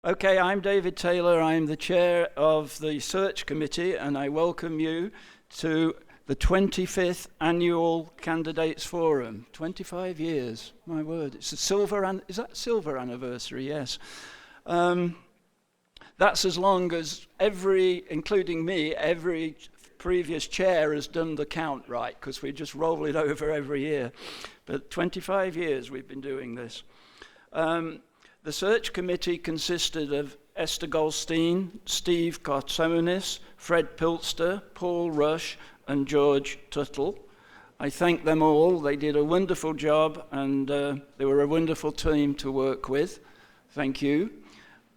Okay, I'm David Taylor. I'm the chair of the search committee, and I welcome you to the 25th annual Candidates Forum. 25 years, my word. It's a is that silver anniversary? Yes. That's as long as including me, every previous chair has done the count right, because we just roll it over every year. But 25 years we've been doing this. The search committee consisted of Esther Goldstein, Steve Cartonis, Fred Pilster, Paul Rush, and George Tuttle. I thank them all. They did a wonderful job, and they were a wonderful team to work with. Thank you.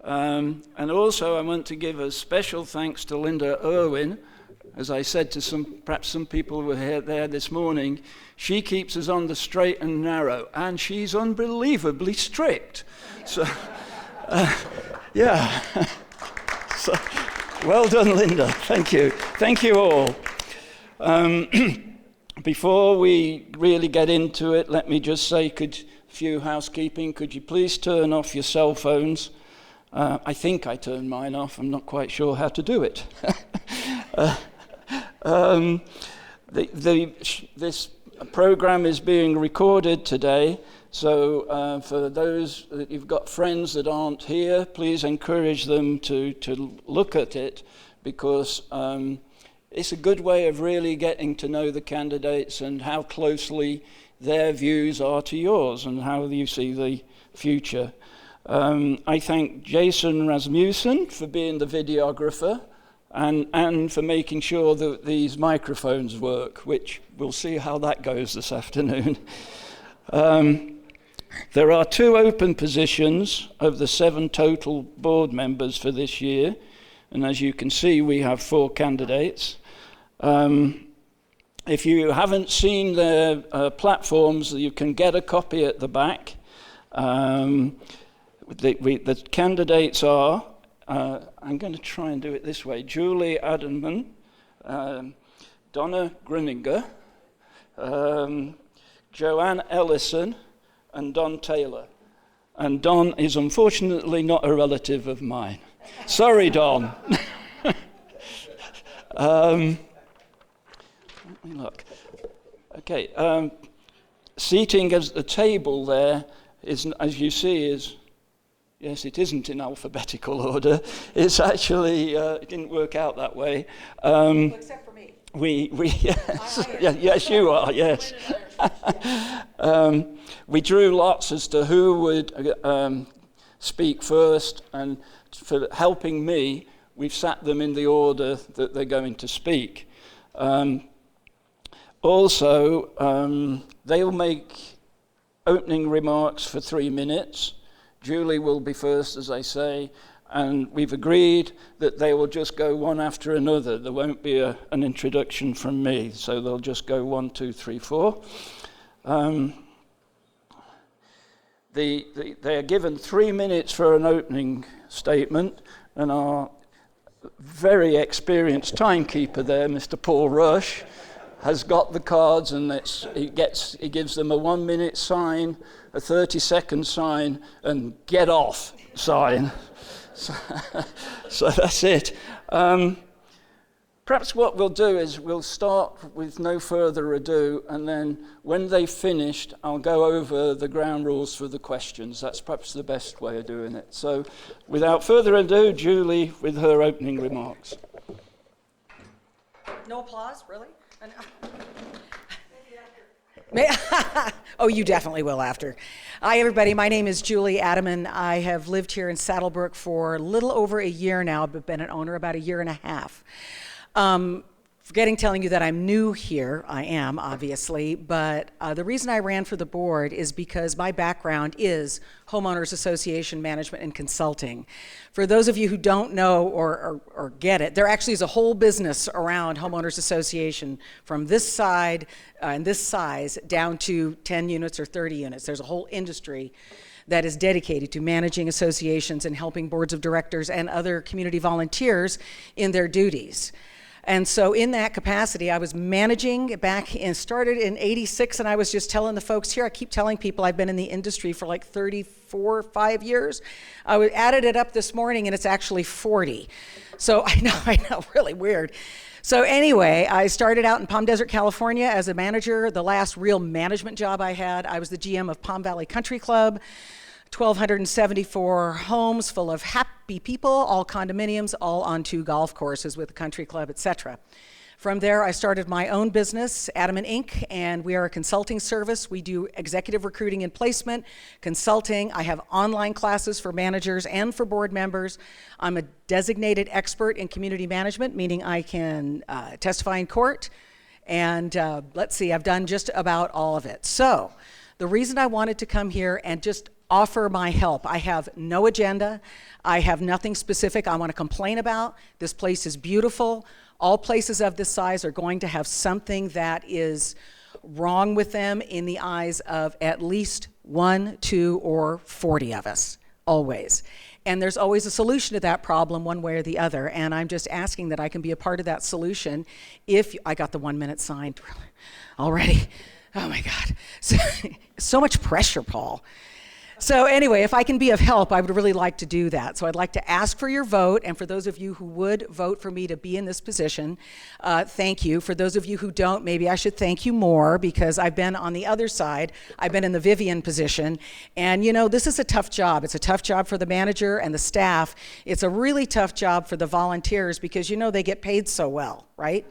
And also I want to give a special thanks to Linda Irwin. As I said to perhaps some people who were there this morning, she keeps us on the straight and narrow, and she's unbelievably strict. So, yeah. So, well done, Linda. Thank you. Thank you all. Before we really get into it, let me just say, a few housekeeping. Could you please turn off your cell phones? I think I turned mine off. I'm not quite sure how to do it. This program is being recorded today, so for those that you've got friends that aren't here, please encourage them to look at it, because it's a good way of really getting to know the candidates and how closely their views are to yours and how you see the future. I thank Jason Rasmussen for being the videographer, and for making sure that these microphones work, which we'll see how that goes this afternoon. There are 2 open positions of the 7 total board members for this year, and as you can see, we have 4 candidates. If you haven't seen their platforms, you can get a copy at the back. The candidates are, I'm going to try and do it this way: Julie Adamen, Donna Gruninger, Ann Ellison, and Don Taylor. And Don is unfortunately not a relative of mine. Sorry, Don. Let me look. Okay, seating at the table there is, as you see, is... Yes, it isn't in alphabetical order. It's actually, it didn't work out that way. Except for me. Yes, yes, you are, yes. We drew lots as to who would speak first, and for helping me, we've sat them in the order that they're going to speak. Also, they'll make opening remarks for 3 minutes. Julie will be first, as I say, and we've agreed that they will just go one after another. There won't be an introduction from me, so they'll just go 1, 2, 3, 4. They are given 3 minutes for an opening statement, and our very experienced timekeeper there, Mr. Paul Rush, has got the cards, and he gives them a 1-minute sign, a 30-second sign, and get off sign. So that's it. Perhaps what we'll do is we'll start with no further ado, and then when they've finished, I'll go over the ground rules for the questions. That's perhaps the best way of doing it. So without further ado, Julie with her opening remarks. No applause, really? Oh, you definitely will after. Hi, everybody. My name is Julie Adamen. I have lived here in Saddlebrook for a little over a year now, but been an owner about a year and a half. Forgetting telling you that I'm new here. I am, obviously, but the reason I ran for the board is because my background is homeowners association management and consulting. For those of you who don't know or get it, there actually is a whole business around homeowners association from this side and this size down to 10 units or 30 units. There's a whole industry that is dedicated to managing associations and helping boards of directors and other community volunteers in their duties. And so in that capacity, I was managing back and started in 86, and I was just telling the folks here, I keep telling people I've been in the industry for like 34, 5 years. I added it up this morning, and it's actually 40. So I know, really weird. So anyway, I started out in Palm Desert, California as a manager. The last real management job I had, I was the GM of Palm Valley Country Club, 1,274 homes full of happy people, all condominiums, all on 2 golf courses with a country club, etc. From there, I started my own business, Adamen Inc., and we are a consulting service. We do executive recruiting and placement, consulting. I have online classes for managers and for board members. I'm a designated expert in community management, meaning I can testify in court. And let's see, I've done just about all of it. So the reason I wanted to come here and just offer my help, I have no agenda. I have nothing specific I want to complain about. This place is beautiful. All places of this size are going to have something that is wrong with them in the eyes of at least 1, 2, or 40 of us, always. And there's always a solution to that problem one way or the other, and I'm just asking that I can be a part of that solution if I got the 1 minute sign already. Oh my God, so much pressure, Paul. So anyway, if I can be of help, I would really like to do that. So I'd like to ask for your vote, and for those of you who would vote for me to be in this position, thank you. For those of you who don't, maybe I should thank you more, because I've been on the other side. I've been in the Vivian position, and you know, this is a tough job. It's a tough job for the manager and the staff. It's a really tough job for the volunteers, because you know they get paid so well, right?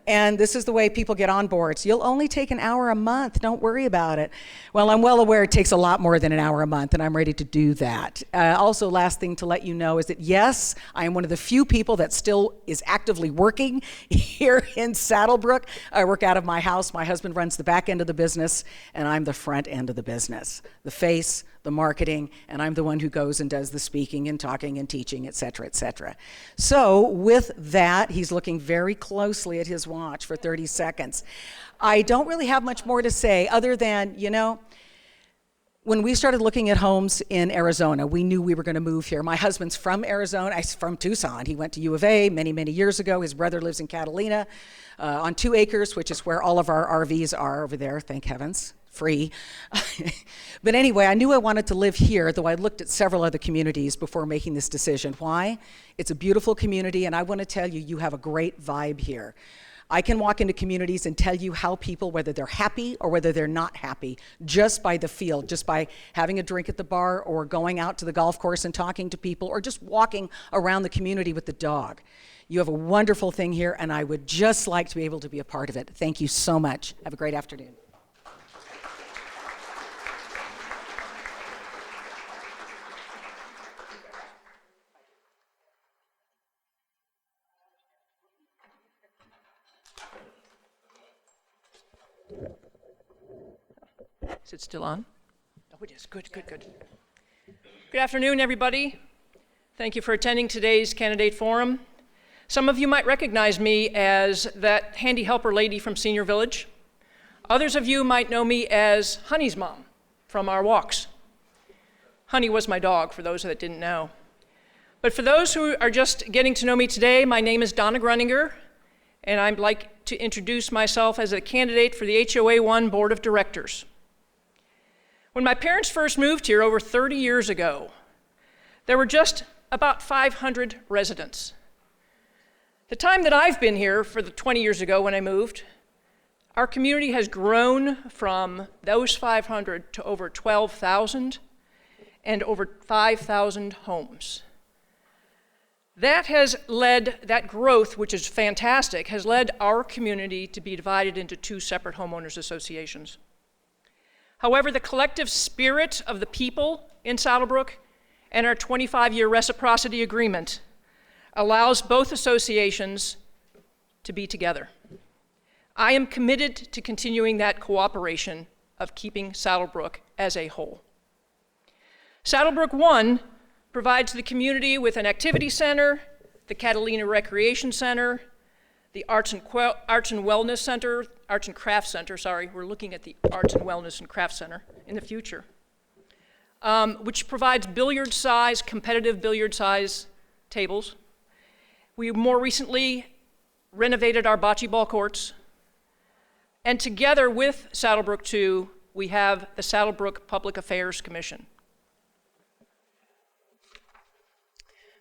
And this is the way people get on boards. You'll only take an hour a month. Don't worry about it. Well, I'm well aware it takes a lot more than an hour a month, and I'm ready to do that. Also, last thing to let you know is that, yes, I am one of the few people that still is actively working here in Saddlebrook. I work out of my house. My husband runs the back end of the business, and I'm the front end of the business, the face, the marketing, and I'm the one who goes and does the speaking and talking and teaching, et cetera, et cetera. So with that, he's looking very closely at his watch for 30 seconds. I don't really have much more to say other than, you know, when we started looking at homes in Arizona, we knew we were going to move here. My husband's from Arizona. He's from Tucson. He went to U of A many, many years ago. His brother lives in Catalina on 2 acres, which is where all of our RVs are over there, thank heavens. Free. But anyway, I knew I wanted to live here, though I looked at several other communities before making this decision. Why? It's a beautiful community, and I want to tell you, you have a great vibe here. I can walk into communities and tell you how people, whether they're happy or whether they're not happy, just by the feel, just by having a drink at the bar or going out to the golf course and talking to people or just walking around the community with the dog. You have a wonderful thing here, and I would just like to be able to be a part of it. Thank you so much. Have a great afternoon. Is it still on? Oh, it is. Good. Good afternoon, everybody. Thank you for attending today's candidate forum. Some of you might recognize me as that handy helper lady from Senior Village. Others of you might know me as Honey's mom from our walks. Honey was my dog, for those that didn't know. But for those who are just getting to know me today, my name is Donna Gruninger, and I'd like to introduce myself as a candidate for the HOA 1 Board of Directors. When my parents first moved here over 30 years ago, there were just about 500 residents. The time that I've been here, for the 20 years ago when I moved, our community has grown from those 500 to over 12,000 and over 5,000 homes. That growth, which is fantastic, has led our community to be divided into 2 separate homeowners associations. However, the collective spirit of the people in Saddlebrook and our 25-year reciprocity agreement allows both associations to be together. I am committed to continuing that cooperation of keeping Saddlebrook as a whole. Saddlebrook 1 provides the community with an activity center, the Catalina Recreation Center, the Arts and Wellness Center, Arts and Crafts Center, sorry, we're looking at the Arts and Wellness and Crafts Center in the future, which provides competitive billiard size tables. We more recently renovated our bocce ball courts, and together with Saddlebrook 2, we have the Saddlebrook Public Affairs Commission.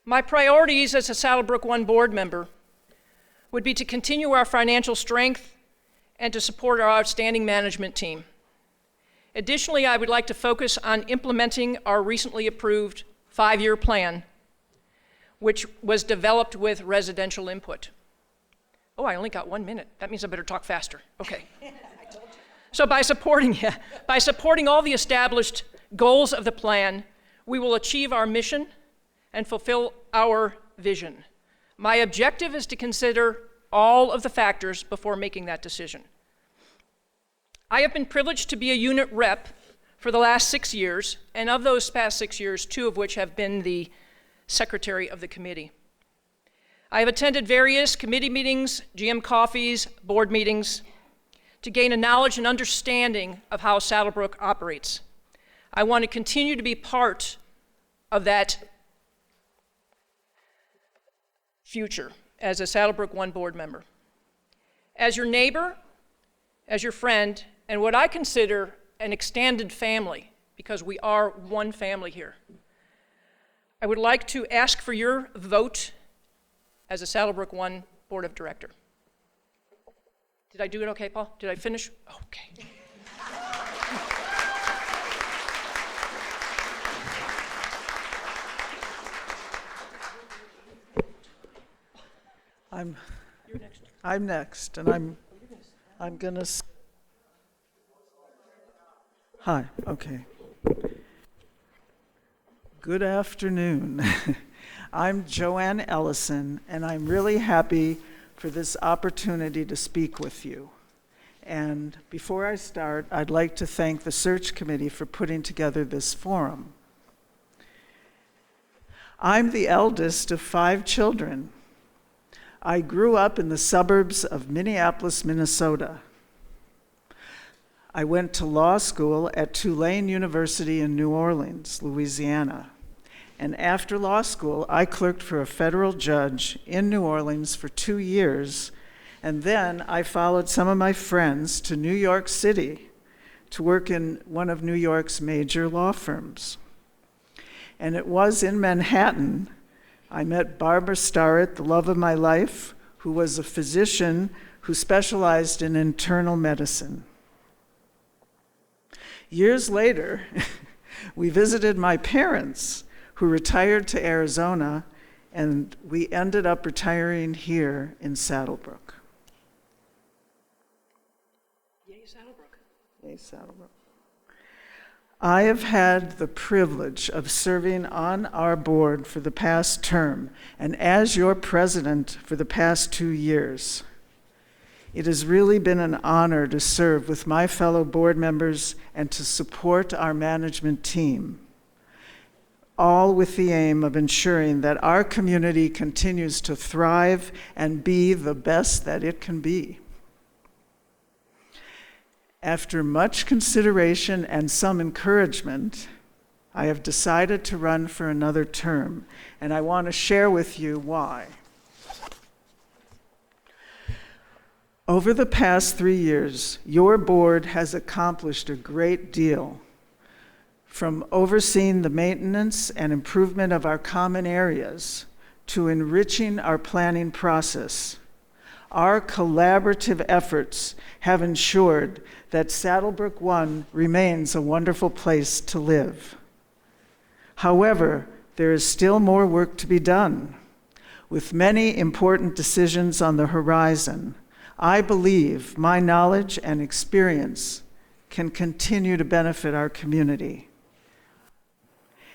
My priorities as a Saddlebrook 1 board member would be to continue our financial strength and to support our outstanding management team. Additionally, I would like to focus on implementing our recently approved 5-year plan, which was developed with residential input. Oh, I only got 1 minute. That means I better talk faster. Okay. So by supporting all the established goals of the plan, we will achieve our mission and fulfill our vision. My objective is to consider all of the factors before making that decision. I have been privileged to be a unit rep for the last 6 years, and of those past 6 years, 2 of which have been the secretary of the committee. I have attended various committee meetings, GM coffees, board meetings, to gain a knowledge and understanding of how Saddlebrook operates. I want to continue to be part of that future as a Saddlebrook 1 board member. As your neighbor, as your friend, and what I consider an extended family, because we are one family here, I would like to ask for your vote as a Saddlebrook 1 board of director. Did I do it okay, Paul? Did I finish? Okay. I'm next, and I'm gonna. Hi. Okay. Good afternoon. I'm Ann Ellison, and I'm really happy for this opportunity to speak with you. And before I start, I'd like to thank the search committee for putting together this forum. I'm the eldest of 5 children. I grew up in the suburbs of Minneapolis, Minnesota. I went to law school at Tulane University in New Orleans, Louisiana. And after law school, I clerked for a federal judge in New Orleans for 2 years. And then I followed some of my friends to New York City to work in one of New York's major law firms. And it was in Manhattan I met Barbara Starrett, the love of my life, who was a physician who specialized in internal medicine. Years later, we visited my parents, who retired to Arizona, and we ended up retiring here in Saddlebrook. Yay, Saddlebrook. Yay, Saddlebrook. I have had the privilege of serving on our board for the past term, and as your president for the past 2 years. It has really been an honor to serve with my fellow board members and to support our management team, all with the aim of ensuring that our community continues to thrive and be the best that it can be. After much consideration and some encouragement, I have decided to run for another term, and I want to share with you why. Over the past 3 years, your board has accomplished a great deal, from overseeing the maintenance and improvement of our common areas to enriching our planning process. Our collaborative efforts have ensured that Saddlebrook 1 remains a wonderful place to live. However, there is still more work to be done. With many important decisions on the horizon, I believe my knowledge and experience can continue to benefit our community.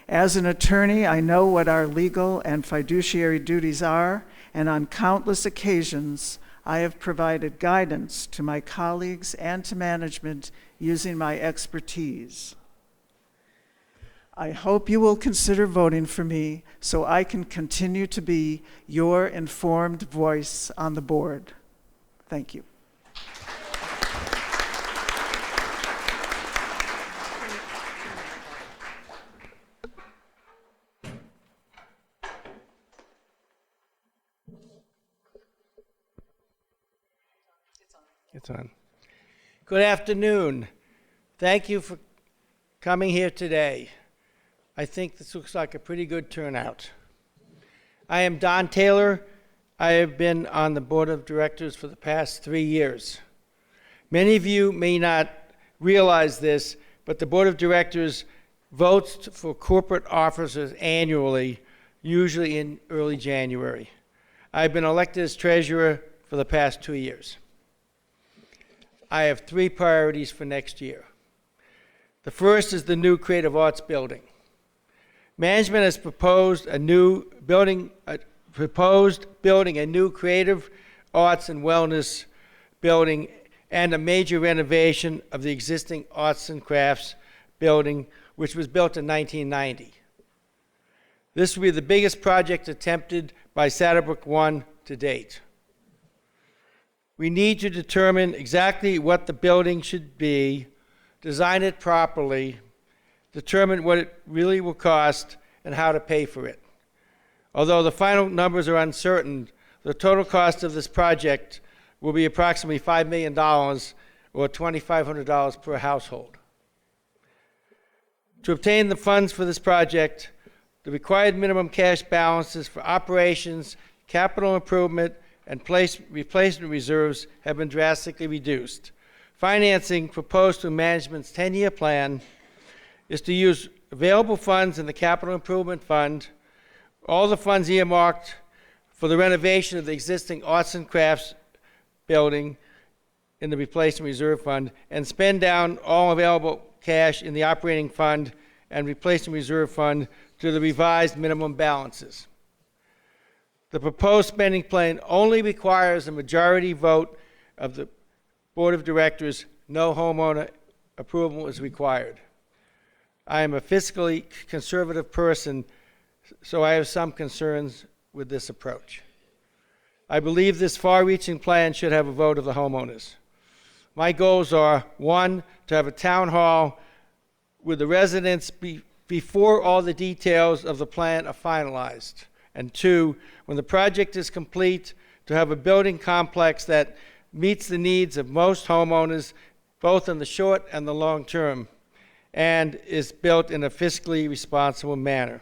As an attorney, I know what our legal and fiduciary duties are, and on countless occasions, I have provided guidance to my colleagues and to management using my expertise. I hope you will consider voting for me so I can continue to be your informed voice on the board. Thank you. It's on. Good afternoon. Thank you for coming here today. I think this looks like a pretty good turnout. I am Don Taylor. I have been on the board of directors for the past 3 years. Many of you may not realize this, but the board of directors votes for corporate officers annually, usually in early January. I've been elected as treasurer for the past 2 years. I have 3 priorities for next year. The first is the new Creative Arts building. Management has proposed building a new Creative Arts and Wellness building and a major renovation of the existing Arts and Crafts building, which was built in 1990. This will be the biggest project attempted by Saddlebrook 1 to date. We need to determine exactly what the building should be, design it properly, determine what it really will cost, and how to pay for it. Although the final numbers are uncertain, the total cost of this project will be approximately $5 million or $2,500 per household. To obtain the funds for this project, the required minimum cash balances for operations, capital improvement, and replacement reserves have been drastically reduced. Financing proposed through management's 10-year plan is to use available funds in the Capital Improvement Fund, all the funds earmarked for the renovation of the existing Arts and Crafts building in the Replacement Reserve Fund, and spend down all available cash in the Operating Fund and Replacement Reserve Fund to the revised minimum balances. The proposed spending plan only requires a majority vote of the Board of Directors. No homeowner approval is required. I am a fiscally conservative person, so I have some concerns with this approach. I believe this far-reaching plan should have a vote of the homeowners. My goals are, 1, to have a town hall with the residents before all the details of the plan are finalized, and 2, when the project is complete, to have a building complex that meets the needs of most homeowners, both in the short and the long term, and is built in a fiscally responsible manner.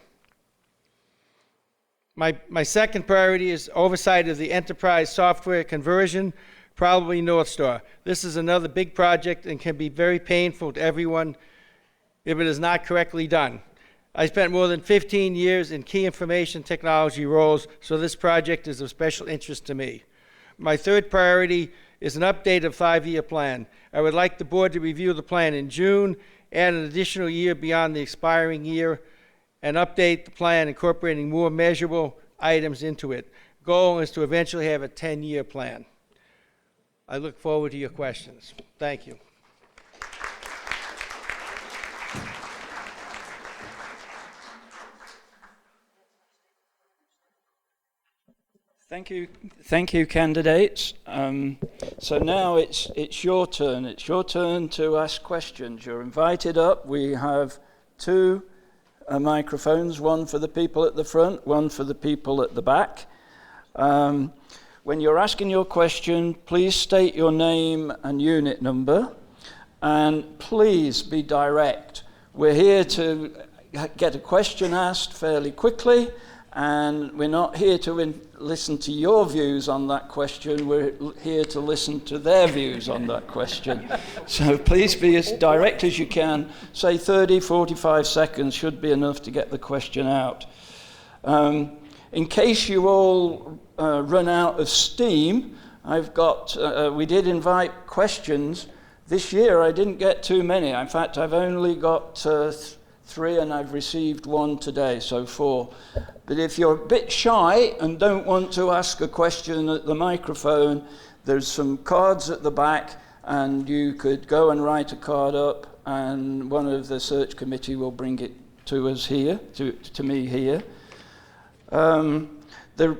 My second priority is oversight of the enterprise software conversion, probably North Star. This is another big project and can be very painful to everyone if it is not correctly done. I spent more than 15 years in key information technology roles, so this project is of special interest to me. My third priority is an update of 5-year plan. I would like the board to review the plan in June, add an additional year beyond the expiring year, and update the plan incorporating more measurable items into it. Goal is to eventually have a 10-year plan. I look forward to your questions. Thank you. Thank you, candidates. So now it's your turn. It's your turn to ask questions. You're invited up. We have 2 microphones, one for the people at the front, one for the people at the back. When you're asking your question, please state your name and unit number, and please be direct. We're here to get a question asked fairly quickly, and we're not here to listen to your views on that question. We're here to listen to their views on that question. So please be as direct as you can. Say 30, 45 seconds should be enough to get the question out. In case you all run out of steam, we did invite questions. This year I didn't get too many. In fact, I've only got 3 and I've received 1 today, so 4. But if you're a bit shy and don't want to ask a question at the microphone, there's some cards at the back, and you could go and write a card up, and one of the search committee will bring it to us here, to me here. The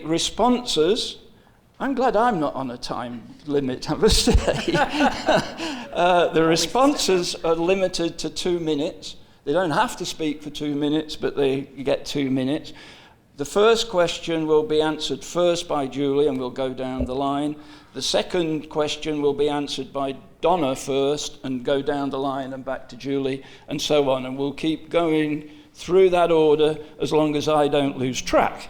responses, I'm glad I'm not on a time limit, I must say. The responses are limited to 2 minutes. They don't have to speak for 2 minutes, but they get 2 minutes. The first question will be answered first by Julie, and we'll go down the line. The second question will be answered by Donna first, and go down the line and back to Julie, and so on. And we'll keep going through that order as long as I don't lose track.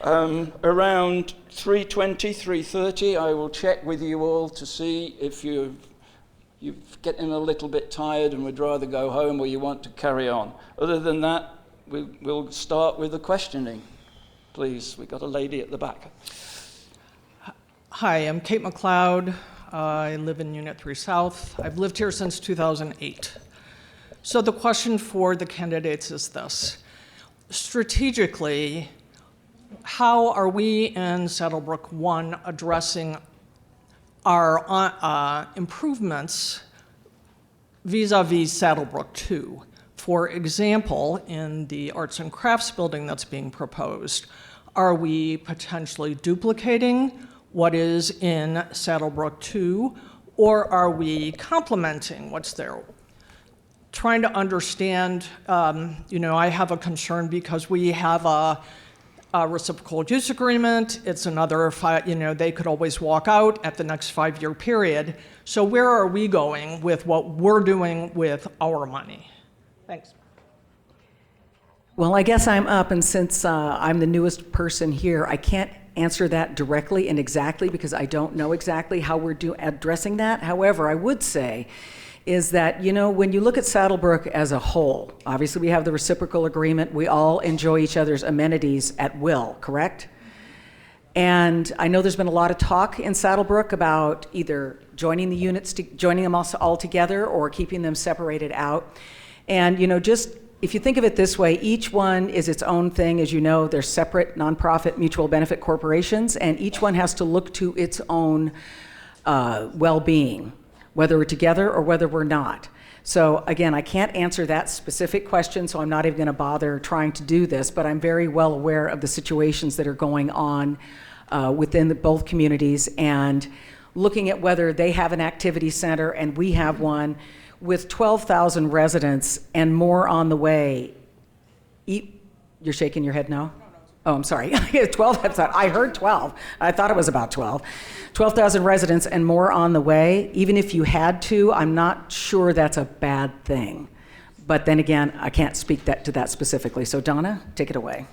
Around 3:20, 3:30, I will check with you all to see if you're getting a little bit tired and would rather go home or you want to carry on. Other than that, we'll start with the questioning. Please, we've got a lady at the back. Hi, I'm Kate McLeod. I live in Unit 3 South. I've lived here since 2008. So the question for the candidates is this. Strategically, how are we in Saddlebrook 1 addressing our improvements vis-a-vis Saddlebrook 2? For example, in the arts and crafts building that's being proposed, are we potentially duplicating what is in Saddlebrook 2, or are we complementing what's there? Trying to understand, I have a concern because we have a reciprocal use agreement. It's another they could always walk out at the next 5-year period. So where are we going with what we're doing with our money? Thanks. Well, I guess I'm up, and since I'm the newest person here, I can't answer that directly and exactly because I don't know exactly how we're addressing that. However, I would say is that, when you look at Saddlebrook as a whole, obviously we have the reciprocal agreement. We all enjoy each other's amenities at will, correct? And I know there's been a lot of talk in Saddlebrook about either joining the units, joining them all together, or keeping them separated out. And, just if you think of it this way, each one is its own thing. As you know, they're separate nonprofit mutual benefit corporations, and each one has to look to its own well-being, whether we're together or whether we're not. So again, I can't answer that specific question, so I'm not even going to bother trying to do this, but I'm very well aware of the situations that are going on within both communities, and looking at whether they have an activity center and we have one with 12,000 residents and more on the way. You're shaking your head no? Oh, I'm sorry. 12, I heard 12. I thought it was about 12. 12,000 residents and more on the way. Even if you had to, I'm not sure that's a bad thing. But then again, I can't speak to that specifically. So Donna, take it away.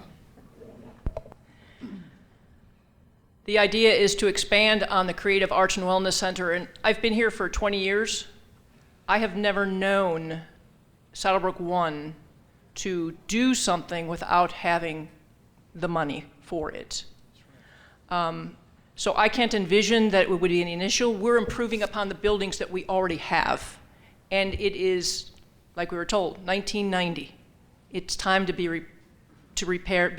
The idea is to expand on the Creative Arts and Wellness Center, and I've been here for 20 years. I have never known Saddlebrook 1 to do something without having the money for it. So I can't envision that it would be an issue. We're improving upon the buildings that we already have. And it is, like we were told, 1990. It's time to be repaired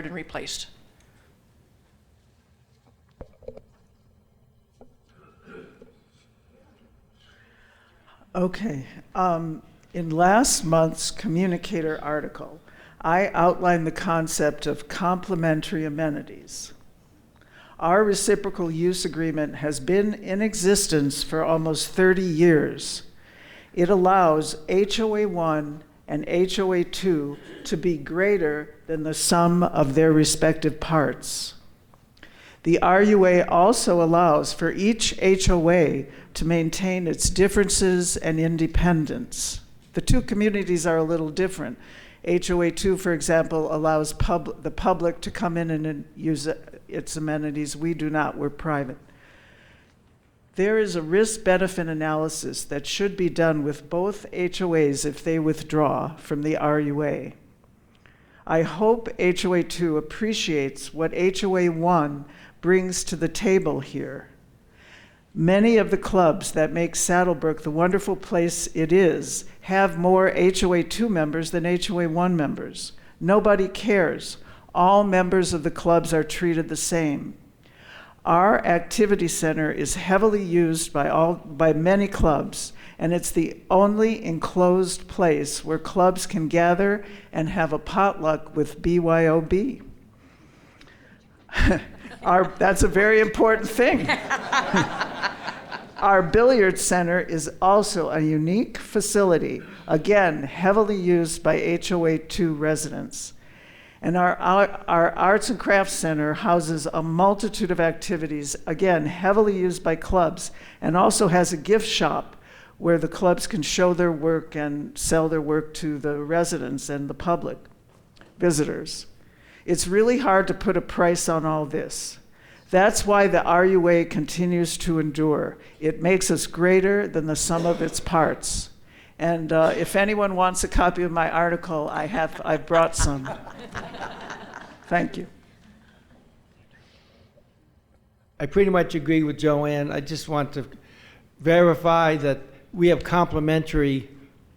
and replaced. Okay. In last month's Communicator article, I outlined the concept of complementary amenities. Our reciprocal use agreement has been in existence for almost 30 years. It allows HOA 1 and HOA 2 to be greater than the sum of their respective parts. The RUA also allows for each HOA to maintain its differences and independence. The two communities are a little different. HOA 2, for example, allows the public to come in and use its amenities. We do not, we're private. There is a risk-benefit analysis that should be done with both HOAs if they withdraw from the RUA. I hope HOA 2 appreciates what HOA 1 brings to the table here. Many of the clubs that make Saddlebrook the wonderful place it is have more HOA 2 members than HOA 1 members. Nobody cares. All members of the clubs are treated the same. Our activity center is heavily used by many clubs, and it's the only enclosed place where clubs can gather and have a potluck with BYOB. That's a very important thing. Our billiard center is also a unique facility, again, heavily used by HOA 2 residents. And our Arts and Crafts Center houses a multitude of activities, again, heavily used by clubs, and also has a gift shop where the clubs can show their work and sell their work to the residents and the public, visitors. It's really hard to put a price on all this. That's why the RUA continues to endure. It makes us greater than the sum of its parts. And if anyone wants a copy of my article, I've brought some. Thank you. I pretty much agree with Joanne. I just want to verify that we have complementary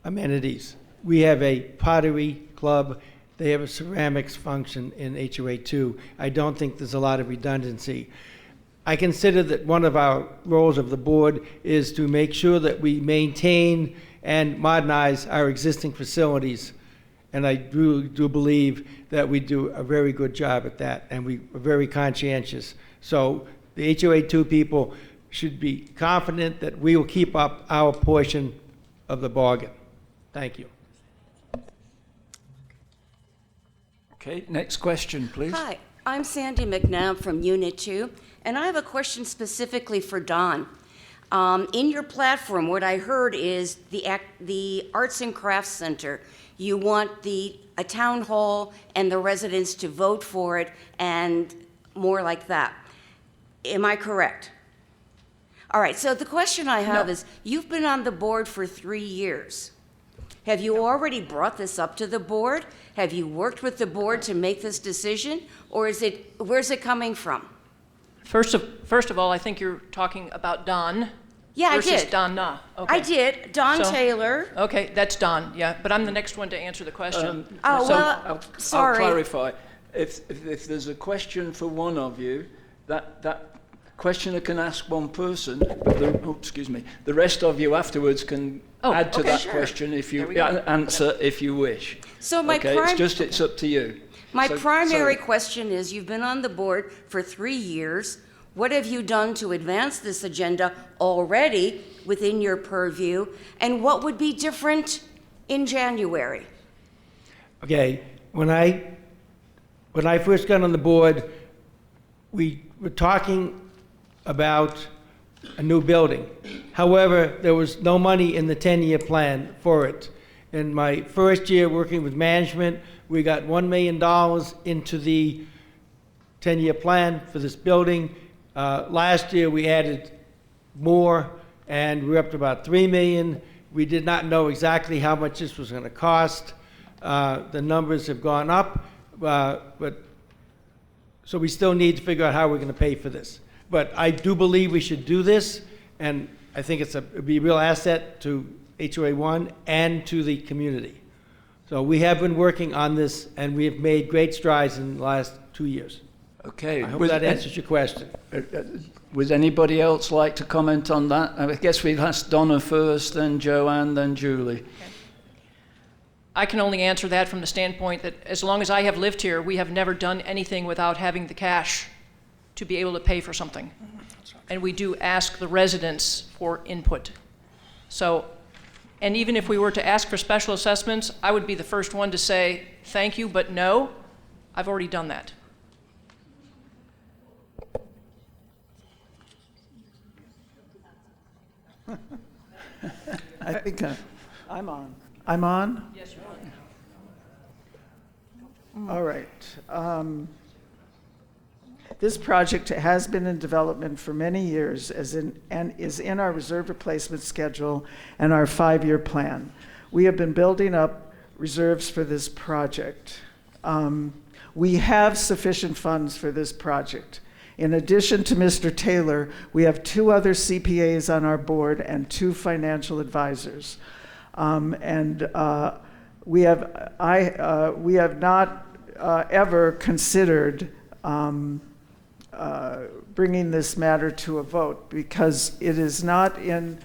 amenities. We have a pottery club. They have a ceramics function in HOA 2. I don't think there's a lot of redundancy. I consider that one of our roles of the board is to make sure that we maintain and modernize our existing facilities. And I do believe that we do a very good job at that, and we are very conscientious. So the HOA 2 people should be confident that we will keep up our portion of the bargain. Thank you. Okay, next question, please. Hi, I'm Sandy McNabb from Unit 2, and I have a question specifically for Don. In your platform, what I heard is the Arts and Crafts Center. You want a town hall and the residents to vote for it and more like that. Am I correct? All right, so the question I have is, you've been on the board for 3 years. Have you already brought this up to the board? Have you worked with the board to make this decision? Or where's it coming from? First of all, I think you're talking about Don. Yeah, I versus did. Donna. Okay. I did. Don So- Taylor. Okay, that's Don, yeah, but I'm the next one to answer the question. Sorry. I'll clarify. If there's a question for one of you, that questioner can ask one person, but the rest of you afterwards can add to okay, that sure. question if you There we go. answer if you wish. So my okay, it's up to you. My So- primary so- question is, you've been on the board for 3 years. What have you done to advance this agenda already within your purview? And what would be different in January? Okay, when I first got on the board, we were talking about a new building. However, there was no money in the 10-year plan for it. In my first year working with management, we got $1 million into the 10-year plan for this building. Last year, we added more, and we're up to about $3 million. We did not know exactly how much this was going to cost. The numbers have gone up, so we still need to figure out how we're going to pay for this. But I do believe we should do this, and I think it'd be a real asset to HOA 1 and to the community. So we have been working on this, and we have made great strides in the last 2 years. Okay. I hope that answers your question. Would anybody else like to comment on that? I guess we've asked Donna first, then Joanne, then Julie. I can only answer that from the standpoint that as long as I have lived here, we have never done anything without having the cash to be able to pay for something. And we do ask the residents for input. So, and even if we were to ask for special assessments, I would be the first one to say, thank you, but no, I've already done that. I think I'm on. I'm on? Yes, you're on. All right. This project has been in development for many years and is in our reserve replacement schedule and our 5-year plan. We have been building up reserves for this project. We have sufficient funds for this project. In addition to Mr. Taylor, we have 2 other CPAs on our board and 2 financial advisors. We have not ever considered bringing this matter to a vote because it is not in,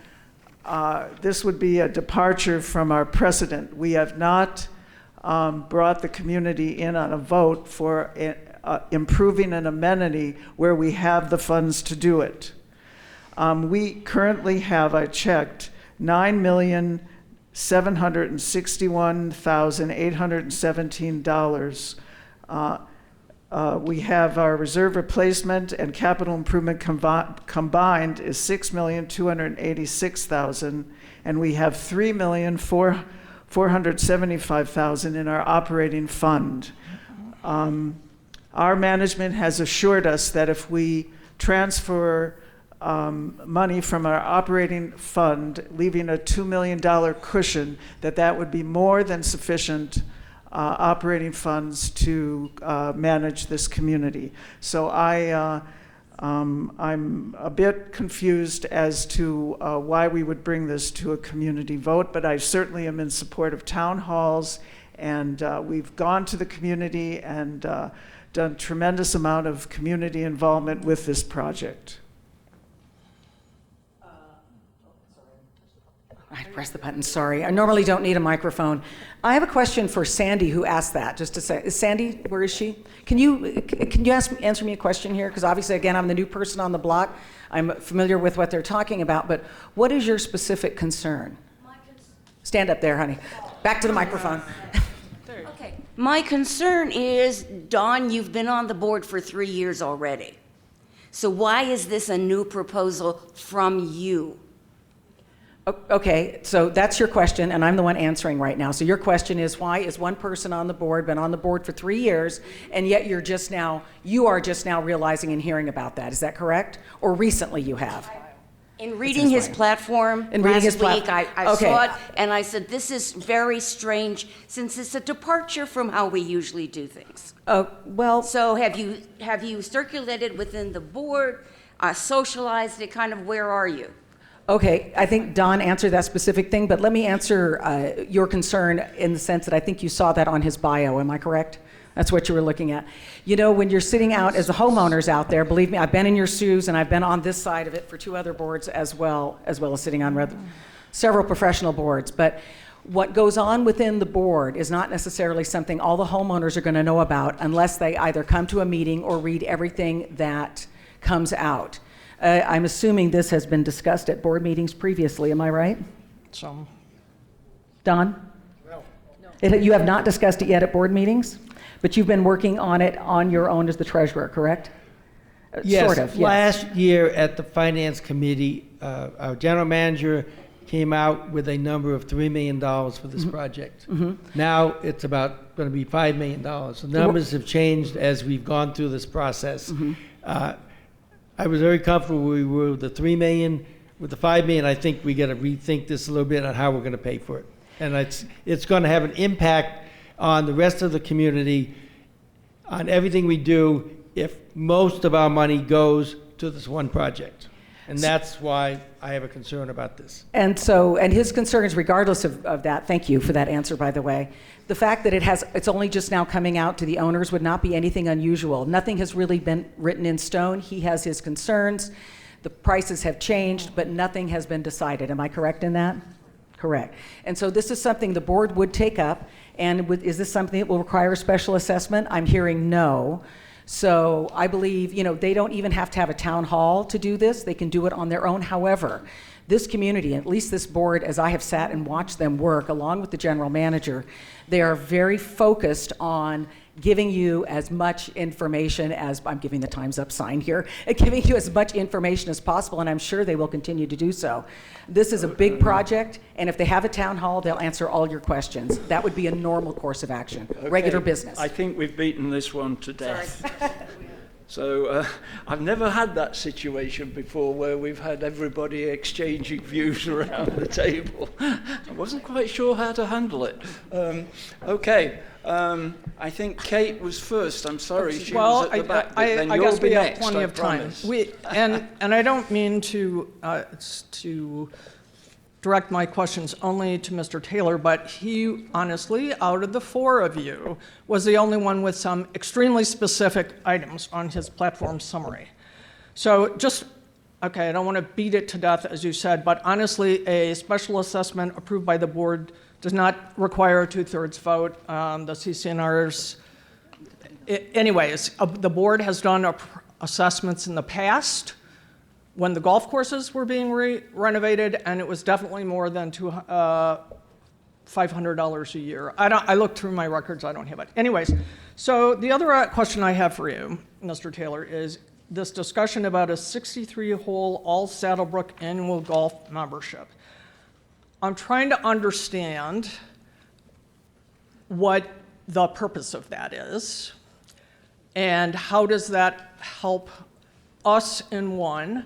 this would be a departure from our precedent. We have not brought the community in on a vote for improving an amenity where we have the funds to do it. We currently have, I checked, $9,761,817 We have our reserve replacement and capital improvement combined is $6,286,000, and we have $3,475,000 in our operating fund. Our management has assured us that if we transfer money from our operating fund, leaving a $2 million cushion, that would be more than sufficient operating funds to manage this community. So I'm a bit confused as to why we would bring this to a community vote, but I certainly am in support of town halls, and we've gone to the community and done tremendous amount of community involvement with this project. I pressed the button, sorry. I normally don't need a microphone. I have a question for Sandy, who asked that, just to say. Is Sandy, where is she? Can you answer me a question here? Because obviously, again, I'm the new person on the block. I'm familiar with what they're talking about, but what is your specific concern? Stand up there, honey. Back to the microphone. Okay. My concern is, Dawn, you've been on the board for 3 years already. So why is this a new proposal from you? Okay, so that's your question, and I'm the one answering right now. So your question is, why is one person on the board, been on the board for 3 years, and yet you are just now realizing and hearing about that? Is that correct? Or recently you have? In reading his platform last week, I saw it, and I said, this is very strange, since it's a departure from how we usually do things. Well... So have you circulated within the board, socialized it, kind of, where are you? Okay, I think Don answered that specific thing, but let me answer your concern in the sense that I think you saw that on his bio. Am I correct? That's what you were looking at. You know, when you're sitting out as the homeowners out there, believe me, I've been in your shoes, and I've been on this side of it for 2 other boards as well as sitting on several professional boards. But what goes on within the board is not necessarily something all the homeowners are going to know about unless they either come to a meeting or read everything that comes out. I'm assuming this has been discussed at board meetings previously, am I right? Some. Don? No. You have not discussed it yet at board meetings, but you've been working on it on your own as the treasurer, correct? Yes. Sort of, yes. Last year at the Finance Committee, our general manager came out with a number of $3 million for this project. Now it's about going to be $5 million. The numbers have changed as we've gone through this process. I was very comfortable we were with the $3 million. With the $5 million, I think we got to rethink this a little bit on how we're going to pay for it. And it's going to have an impact on the rest of the community, on everything we do, if most of our money goes to this one project. And that's why I have a concern about this. And his concern is, regardless of that, thank you for that answer, by the way, the fact that it's only just now coming out to the owners would not be anything unusual. Nothing has really been written in stone. He has his concerns. The prices have changed, but nothing has been decided. Am I correct in that? Correct. And so this is something the board would take up. And is this something that will require a special assessment? I'm hearing no. So I believe, they don't even have to have a town hall to do this. They can do it on their own. However, this community, at least this board, as I have sat and watched them work, along with the general manager, they are very focused on giving you as much information as, I'm giving the time's up sign here, giving you as much information as possible, and I'm sure they will continue to do so. This is a big project, and if they have a town hall, they'll answer all your questions. That would be a normal course of action, regular business. I think we've beaten this one to death. So I've never had that situation before where we've had everybody exchanging views around the table. I wasn't quite sure how to handle it. I think Kate was first. I'm sorry, she was at the back. But then I guess we have next, plenty of time. And I don't mean to direct my questions only to Mr. Taylor, but he honestly, out of the 4 of you, was the only one with some extremely specific items on his platform summary. So I don't want to beat it to death, as you said, but honestly, a special assessment approved by the board does not require a 2/3 vote. The CCNRs, anyways, the board has done assessments in the past when the golf courses were being renovated, and it was definitely more than $500 a year. I looked through my records, I don't have it. Anyways, so the other question I have for you, Mr. Taylor, is this discussion about a 63-hole all Saddlebrook annual golf membership. I'm trying to understand what the purpose of that is, and how does that help us in one.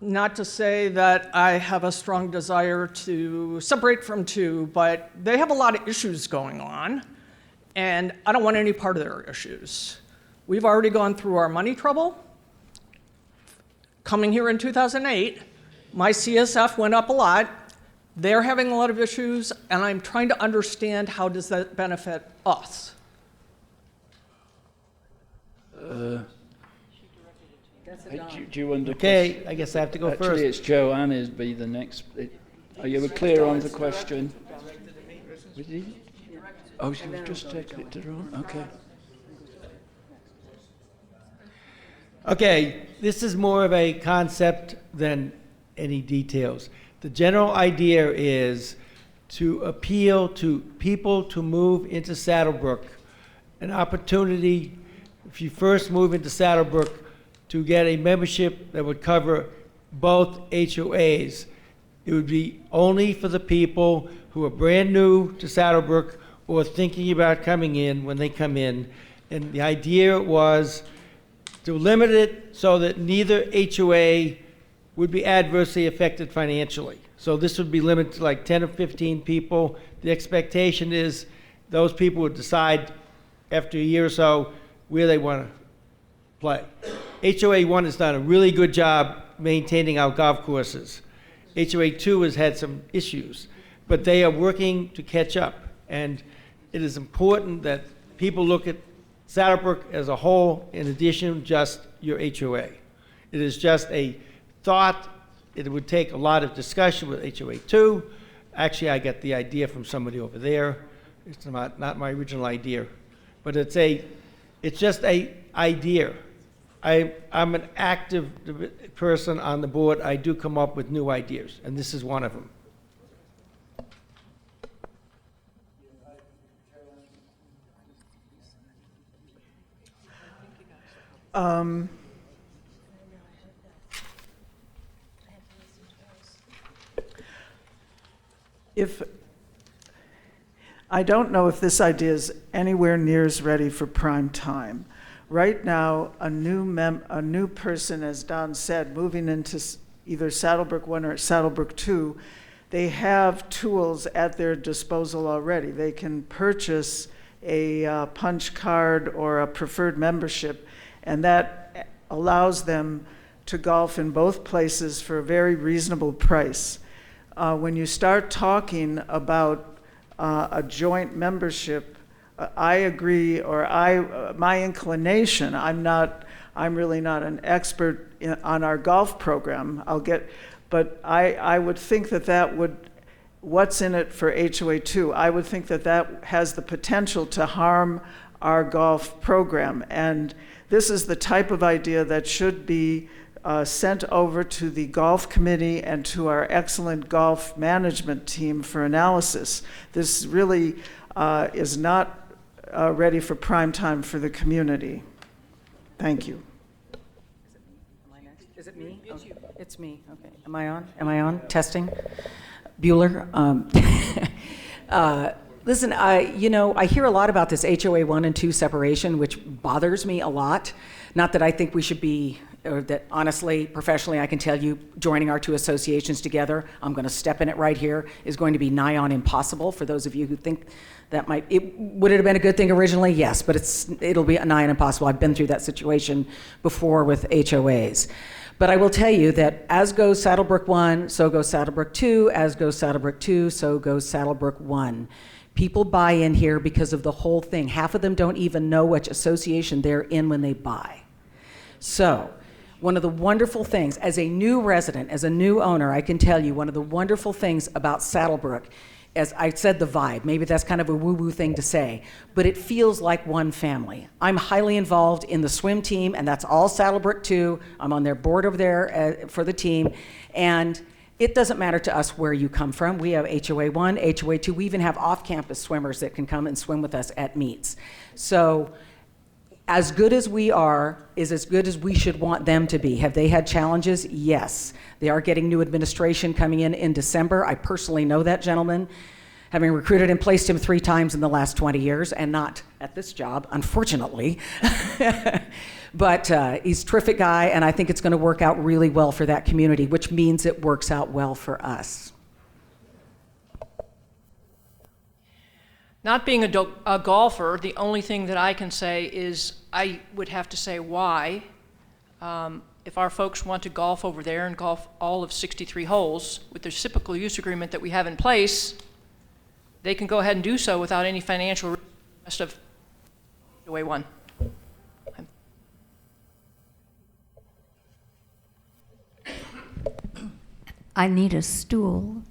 Not to say that I have a strong desire to separate from two, but they have a lot of issues going on, and I don't want any part of their issues. We've already gone through our money trouble. Coming here in 2008, my CSF went up a lot. They're having a lot of issues, and I'm trying to understand how does that benefit us. Do you want to? Okay, I guess I have to go Actually, first. it's Joanne is be the next. Are you clear on the question? Was he? Oh, she was just taking it to her own? Okay. Okay, this is more of a concept than any details. The general idea is to appeal to people to move into Saddlebrook, an opportunity, if you first move into Saddlebrook, to get a membership that would cover both HOAs. It would be only for the people who are brand new to Saddlebrook or thinking about coming in when they come in. And the idea was to limit it so that neither HOA would be adversely affected financially. So this would be limited to like 10 or 15 people. The expectation is those people would decide after a year or so where they want to play. HOA 1 has done a really good job maintaining our golf courses. HOA 2 has had some issues, but they are working to catch up. And it is important that people look at Saddlebrook as a whole in addition to just your HOA. It is just a thought. It would take a lot of discussion with HOA 2. Actually, I got the idea from somebody over there. It's not my original idea, but it's just a idea. I'm an active person on the board. I do come up with new ideas, and this is one of them. I don't know if this idea is anywhere near as ready for prime time. Right now, a new person, as Don said, moving into either Saddlebrook 1 or Saddlebrook 2, they have tools at their disposal already. They can purchase a punch card or a preferred membership, and that allows them to golf in both places for a very reasonable price. When you start talking about a joint membership, I agree, or my inclination, I'm really not an expert on our golf program. But I would think that would, what's in it for HOA 2? I would think that has the potential to harm our golf program. And this is the type of idea that should be sent over to the golf committee and to our excellent golf management team for analysis. This really is not ready for prime time for the community. Thank you. Is it me? It's you. It's me. Okay. Am I on? Am I on? Testing. Bueller. Listen, I hear a lot about this HOA 1 and 2 separation, which bothers me a lot. Not that I think we should be, or that honestly, professionally, I can tell you, joining our two associations together, I'm going to step in it right here, is going to be nigh on impossible for those of you who think that would it have been a good thing originally? Yes, but it'll be nigh on impossible. I've been through that situation before with HOAs. But I will tell you that as goes Saddlebrook 1, so goes Saddlebrook 2, as goes Saddlebrook 2, so goes Saddlebrook 1. People buy in here because of the whole thing. Half of them don't even know which association they're in when they buy. So, one of the wonderful things, as a new resident, as a new owner, I can tell you one of the wonderful things about Saddlebrook, as I said, the vibe, maybe that's kind of a woo-woo thing to say, but it feels like one family. I'm highly involved in the swim team, and that's all Saddlebrook 2. I'm on their board over there for the team, and It doesn't matter to us where you come from. We have HOA 1, HOA 2. We even have off-campus swimmers that can come and swim with us at meets. So as good as we are is as good as we should want them to be. Have they had challenges? Yes. They are getting new administration coming in December. I personally know that gentleman, having recruited and placed him 3 times in the last 20 years, and not at this job, unfortunately. But he's a terrific guy, and I think it's going to work out really well for that community, which means it works out well for us. Not being a golfer, the only thing that I can say is I would have to say why. If our folks want to golf over there and golf all of 63 holes with the reciprocal use agreement that we have in place, they can go ahead and do so without any financial risk. Rest of HOA 1. I need a stool.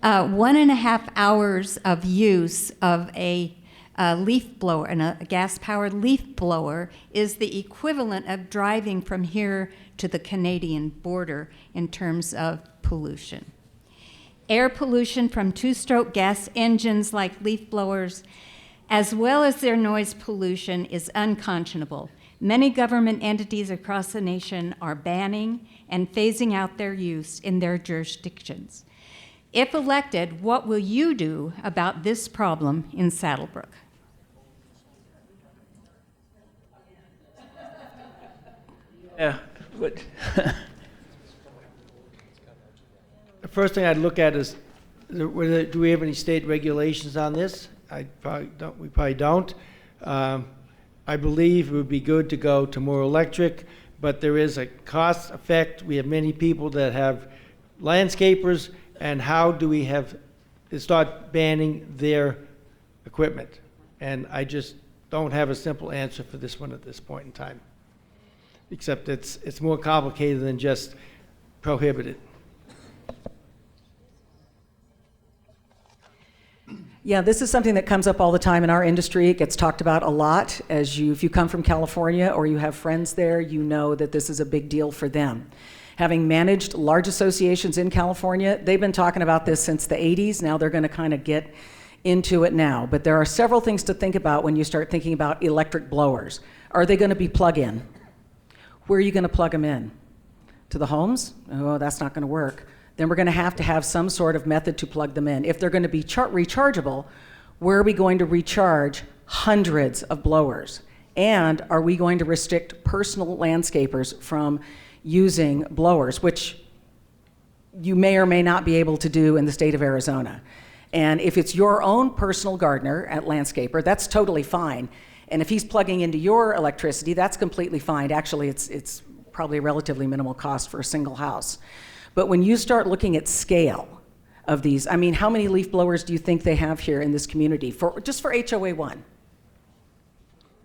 1.5 hours of use of a leaf blower and a gas-powered leaf blower is the equivalent of driving from here to the Canadian border in terms of pollution. Air pollution from 2-stroke gas engines like leaf blowers, as well as their noise pollution, is unconscionable. Many government entities across the nation are banning and phasing out their use in their jurisdictions. If elected, what will you do about this problem in Saddlebrook? Yeah, but The first thing I'd look at is, do we have any state regulations on this? We probably don't. I believe it would be good to go to more electric, but there is a cost effect. We have many people that have landscapers, and how do we start banning their equipment? And I just don't have a simple answer for this one at this point in time, except it's more complicated than just prohibit it. Yeah, this is something that comes up all the time in our industry. It gets talked about a lot. If you come from California or you have friends there, you know that this is a big deal for them. Having managed large associations in California, they've been talking about this since the 80s. Now they're going to kind of get into it now. But there are several things to think about when you start thinking about electric blowers. Are they going to be plug-in? Where are you going to plug them in? To the homes? Oh, that's not going to work. Then we're going to have some sort of method to plug them in. If they're going to be rechargeable, where are we going to recharge hundreds of blowers? And are we going to restrict personal landscapers from using blowers, which you may or may not be able to do in the state of Arizona? And if it's your own personal gardener at landscaper, that's totally fine. And if he's plugging into your electricity, that's completely fine. Actually, it's probably a relatively minimal cost for a single house. But when you start looking at scale of these, I mean, how many leaf blowers do you think they have here in this community just for HOA 1?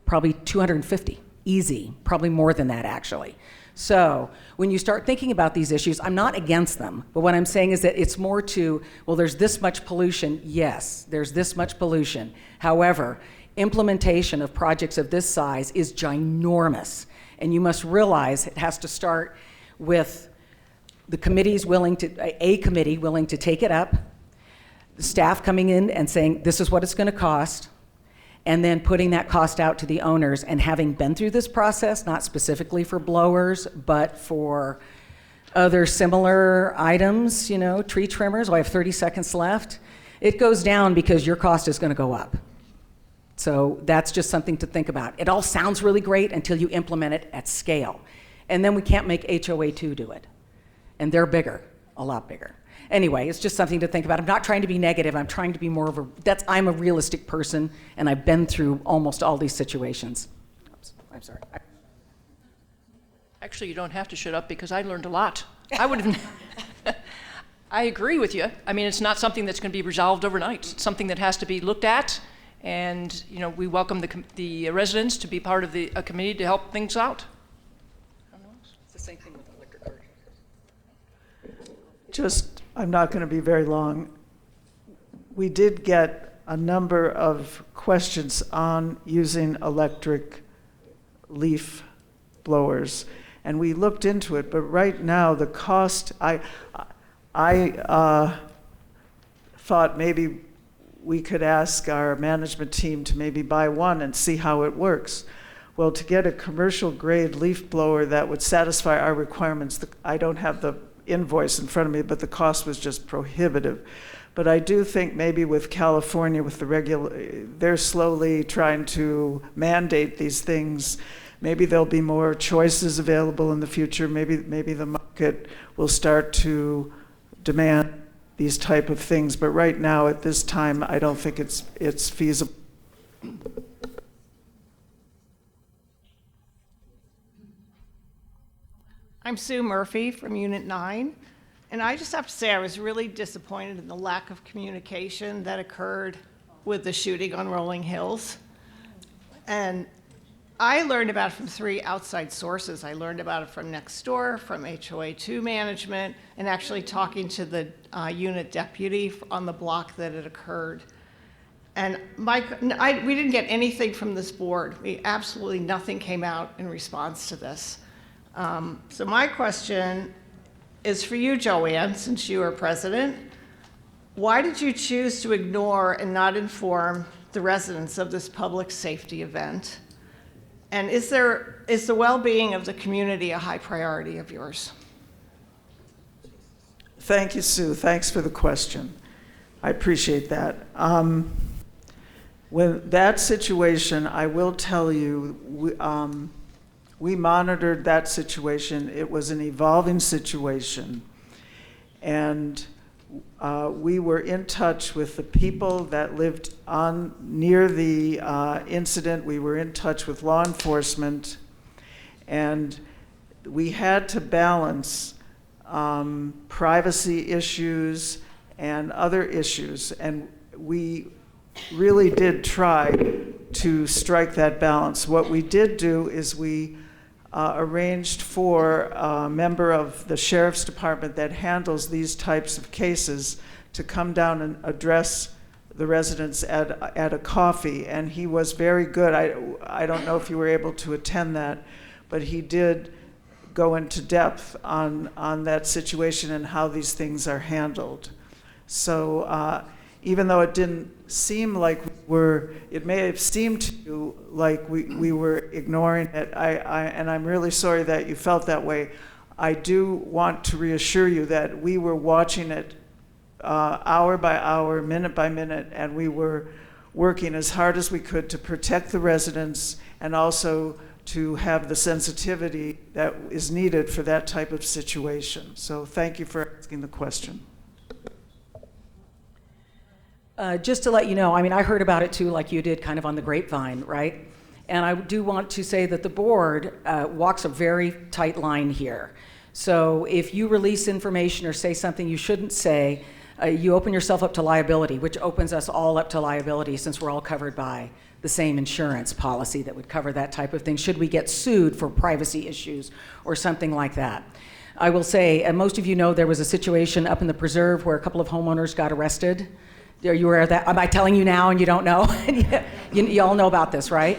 Probably 250, easy, probably more than that actually. So when you start thinking about these issues, I'm not against them, but what I'm saying is that it's more to, well, there's this much pollution. Yes, there's this much pollution. However, implementation of projects of this size is ginormous, and you must realize it has to start with the committee's a committee willing to take it up, the staff coming in and saying, this is what it's going to cost, and then putting that cost out to the owners, and having been through this process, not specifically for blowers, but for other similar items, tree trimmers. I have 30 seconds left. It goes down because your cost is going to go up. So that's just something to think about. It all sounds really great until you implement it at scale. And then we can't make HOA 2 do it. And they're bigger, a lot bigger. Anyway, it's just something to think about. I'm not trying to be negative. I'm trying to be more of I'm a realistic person, and I've been through almost all these situations. Oops, I'm sorry. Actually, you don't have to shut up because I learned a lot. I would have. I agree with you. I mean, it's not something that's going to be resolved overnight. It's something that has to be looked at, and we welcome the residents to be part of a committee to help things out. It's the same thing with electric cars. I'm not going to be very long. We did get a number of questions on using electric leaf blowers. And we looked into it, but right now the cost, I thought maybe we could ask our management team to maybe buy one and see how it works. Well, to get a commercial grade leaf blower that would satisfy our requirements, I don't have the invoice in front of me, but the cost was just prohibitive. But I do think maybe with California, with the they're slowly trying to mandate these things. Maybe there'll be more choices available in the future. Maybe the market will start to demand these type of things. But right now, at this time, I don't think it's feasible. I'm Sue Murphy from Unit 9, and I just have to say I was really disappointed in the lack of communication that occurred with the shooting on Rolling Hills. And I learned about it from 3 outside sources. I learned about it from next door, from HOA2 management, and actually talking to the unit deputy on the block that it occurred. And we didn't get anything from this board. Absolutely nothing came out in response to this. So my question is for you, Joanne, since you are president. Why did you choose to ignore and not inform the residents of this public safety event? And is the well-being of the community a high priority of yours? Thank you, Sue. Thanks for the question. I appreciate that. When that situation, I will tell you, we monitored that situation. It was an evolving situation. And we were in touch with the people that lived near the incident. We were in touch with law enforcement. And we had to balance privacy issues and other issues. And we really did try to strike that balance. What we did do is we arranged for a member of the sheriff's department that handles these types of cases to come down and address the residents at a coffee, and he was very good. I don't know if you were able to attend that, but he did go into depth on that situation and how these things are handled. So even though it didn't seem like it may have seemed to you like we were ignoring it, and I'm really sorry that you felt that way. I do want to reassure you that we were watching it hour by hour, minute by minute, and we were working as hard as we could to protect the residents and also to have the sensitivity that is needed for that type of situation. So thank you for asking the question. Just to let you know, I mean, I heard about it too, like you did, kind of on the grapevine, right? And I do want to say that the board walks a very tight line here. So if you release information or say something you shouldn't say, you open yourself up to liability, which opens us all up to liability since we're all covered by the same insurance policy that would cover that type of thing, should we get sued for privacy issues or something like that. I will say, and most of you know there was a situation up in the preserve where a couple of homeowners got arrested. Are you aware of that? Am I telling you now and you don't know? you all know about this, right?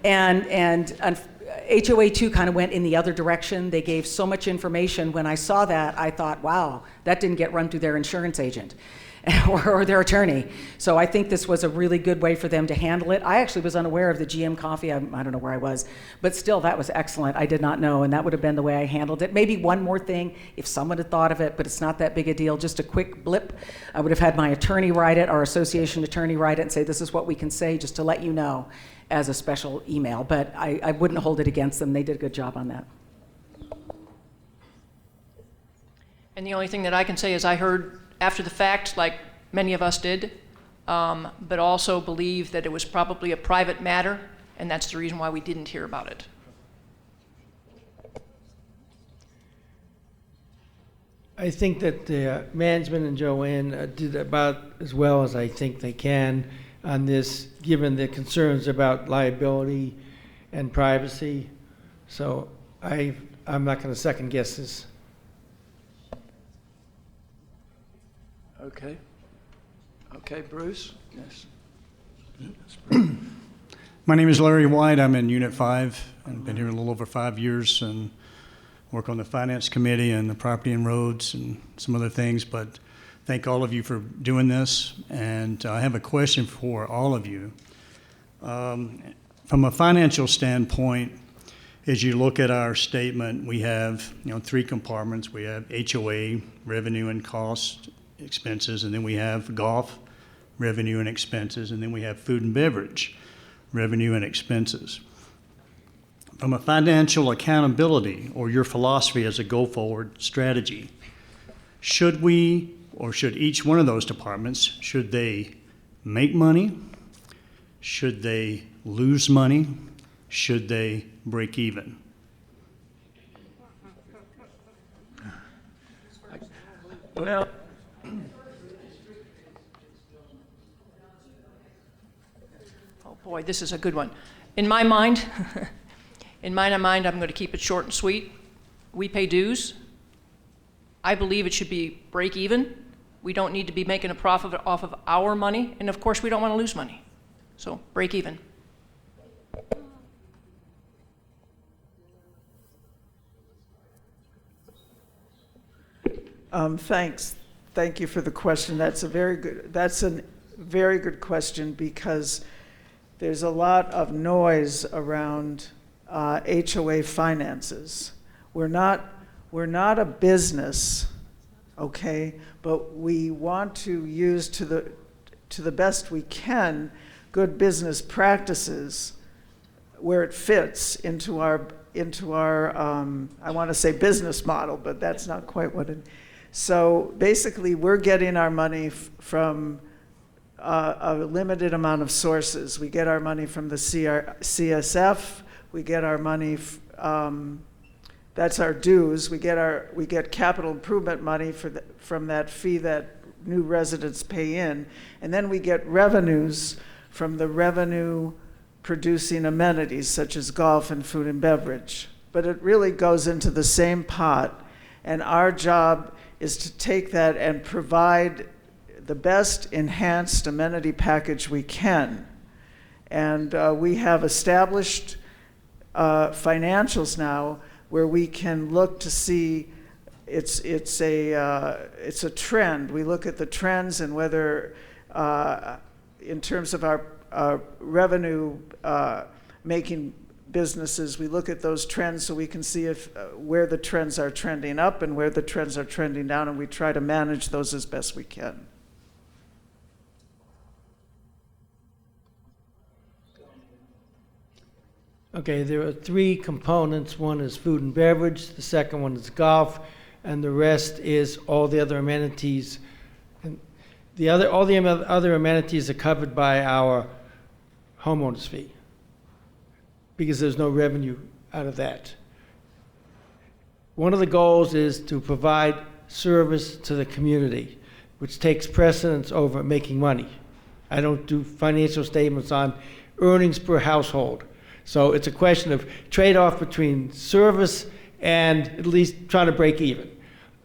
And HOA2 kind of went in the other direction. They gave so much information. When I saw that, I thought, wow, that didn't get run through their insurance agent or their attorney. So I think this was a really good way for them to handle it. I actually was unaware of the GM coffee. I don't know where I was, but still, that was excellent. I did not know, and that would have been the way I handled it. Maybe one more thing, if someone had thought of it, but it's not that big a deal, just a quick blip. I would have had my attorney write it, our association attorney write it, and say, this is what we can say, just to let you know, as a special email. But I wouldn't hold it against them. They did a good job on that. And the only thing that I can say is I heard after the fact, like many of us did, but also believe that it was probably a private matter, and that's the reason why we didn't hear about it. I think that the management and Joanne did about as well as I think they can on this, given the concerns about liability and privacy. So I'm not going to second guess this. Okay, Bruce? Yes. My name is Larry White. I'm in Unit 5 and been here a little over 5 years. And work on the finance committee and the property and roads and some other things, but thank all of you for doing this. And I have a question for all of you. From a financial standpoint, as you look at our statement, we have, 3 compartments. We have HOA, revenue and cost expenses, and then we have golf, revenue and expenses, and then we have food and beverage, revenue and expenses. From a financial accountability or your philosophy as a go-forward strategy, should we, or should each one of those departments, should they make money? Should they lose money? Should they break even? Well, Oh boy, this is a good one. In my mind, I'm going to keep it short and sweet. We pay dues. I believe it should be break even. We don't need to be making a profit off of our money, and of course we don't want to lose money. So break even. Thanks. Thank you for the question. That's a very good question, because there's a lot of noise around HOA finances. We're not a business, okay, but we want to use to the best we can good business practices where it fits into our I want to say business model, but that's not quite what it. So basically, we're getting our money from a limited amount of sources. We get our money from the CSF. We get our money. That's our dues. We get capital improvement money from that fee that new residents pay in, and then we get revenues from the revenue producing amenities such as golf and food and beverage. But it really goes into the same pot, and our job is to take that and provide the best enhanced amenity package we can. And we have established financials now where we can look to see it's a trend. We look at the trends and whether in terms of our revenue making businesses, we look at those trends so we can see if where the trends are trending up and where the trends are trending down, and we try to manage those as best we can. Okay, there are 3 components. One is food and beverage, the second one is golf, and the rest is all the other amenities. And all the other amenities are covered by our homeowners fee, because there's no revenue out of that. One of the goals is to provide service to the community, which takes precedence over making money. I don't do financial statements on earnings per household. So it's a question of trade-off between service and at least trying to break even.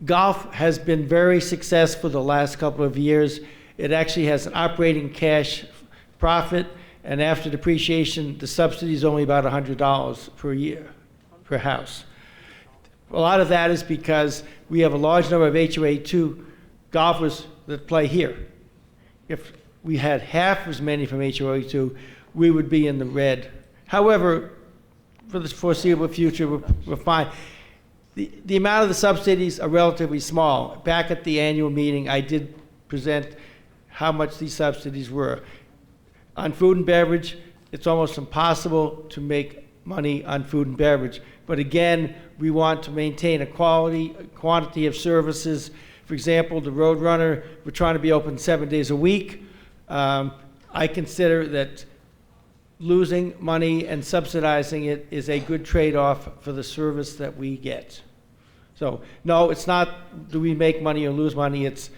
Golf has been very successful the last couple of years. It actually has an operating cash profit, and after depreciation, the subsidy is only about $100 per year, per house. A lot of that is because we have a large number of HOA2 golfers that play here. If we had half as many from HOA2, we would be in the red. However, for the foreseeable future, we're fine. The amount of the subsidies are relatively small. Back at the annual meeting, I did present how much these subsidies were. On food and beverage, it's almost impossible to make money on food and beverage. But again, we want to maintain a quantity of services. For example, the Roadrunner, we're trying to be open 7 days a week. I consider that losing money and subsidizing it is a good trade-off for the service that we get. So, no, it's not do we make money or lose money, it's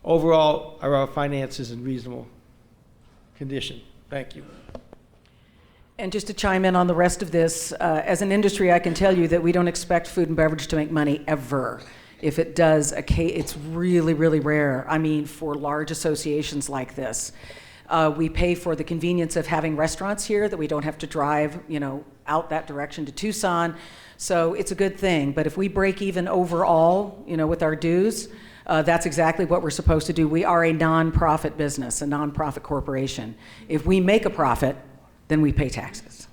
overall are our finances in reasonable condition. Thank you. And just to chime in on the rest of this, as an industry, I can tell you that we don't expect food and beverage to make money ever. If it does, it's really, really rare. I mean, for large associations like this. We pay for the convenience of having restaurants here, that we don't have to drive, out that direction to Tucson. So it's a good thing. But if we break even overall, with our dues, that's exactly what we're supposed to do. We are a nonprofit business, a nonprofit corporation. If we make a profit, then we pay taxes.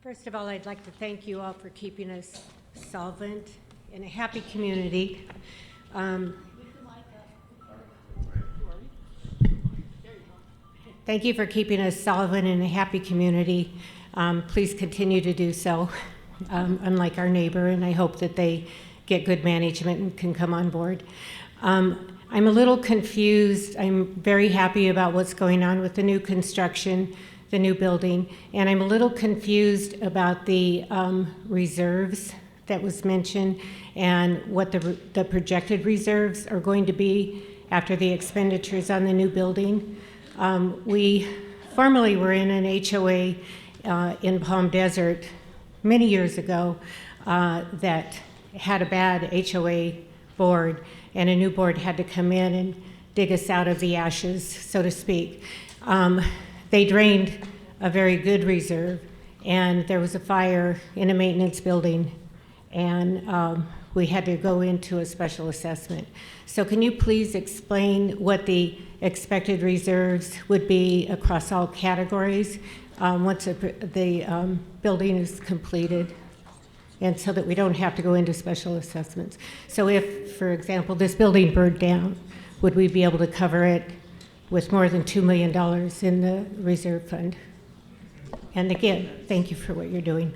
First of all, I'd like to thank you all for keeping us solvent in a happy community. Thank you for keeping us solvent in a happy community. Please continue to do so, unlike our neighbor, and I hope that they get good management and can come on board. I'm a little confused. I'm very happy about what's going on with the new construction, the new building, and I'm a little confused about the reserves that was mentioned and what the projected reserves are going to be after the expenditures on the new building. We formerly were in an HOA in Palm Desert many years ago that had a bad HOA board, and a new board had to come in and dig us out of the ashes, so to speak. They drained a very good reserve, and there was a fire in a maintenance building, and we had to go into a special assessment. So can you please explain what the expected reserves would be across all categories once the building is completed, and so that we don't have to go into special assessments? So if, for example, this building burned down, would we be able to cover it with more than $2 million in the reserve fund? And again, thank you for what you're doing.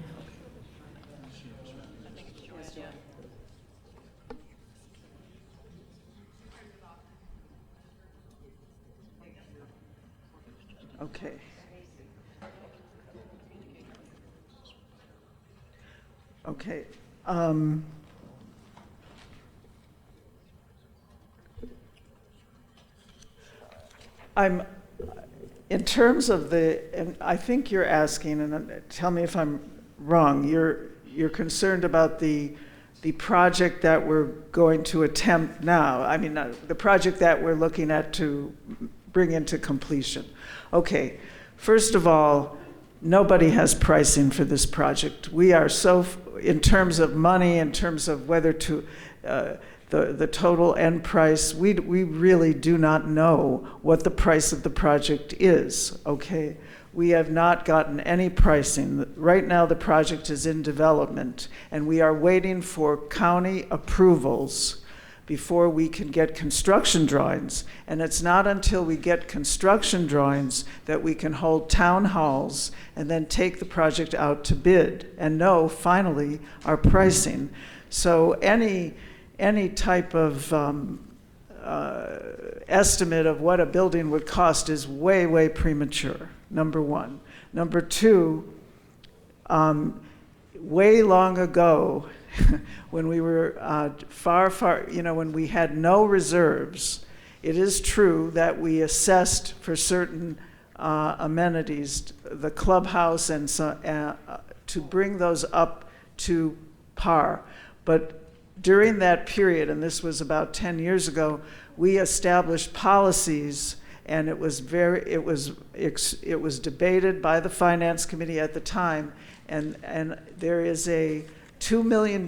Okay. Okay. In terms of and I think you're asking, and tell me if I'm wrong, you're concerned about the project that we're going to attempt now. I mean, the project that we're looking at to bring into completion. Okay, first of all, nobody has pricing for this project. We are in terms of money, in terms of whether to, the total end price, we really do not know what the price of the project is, okay? We have not gotten any pricing. Right now, the project is in development, and we are waiting for county approvals before we can get construction drawings. And it's not until we get construction drawings that we can hold town halls and then take the project out to bid and know finally our pricing. So any type of estimate of what a building would cost is way, way premature, number one. Number two, way long ago, when we were far, when we had no reserves, it is true that we assessed for certain amenities, the clubhouse, and to bring those up to par. But during that period, and this was about 10 years ago, we established policies, and it was debated by the Finance Committee at the time, and there is a $2 million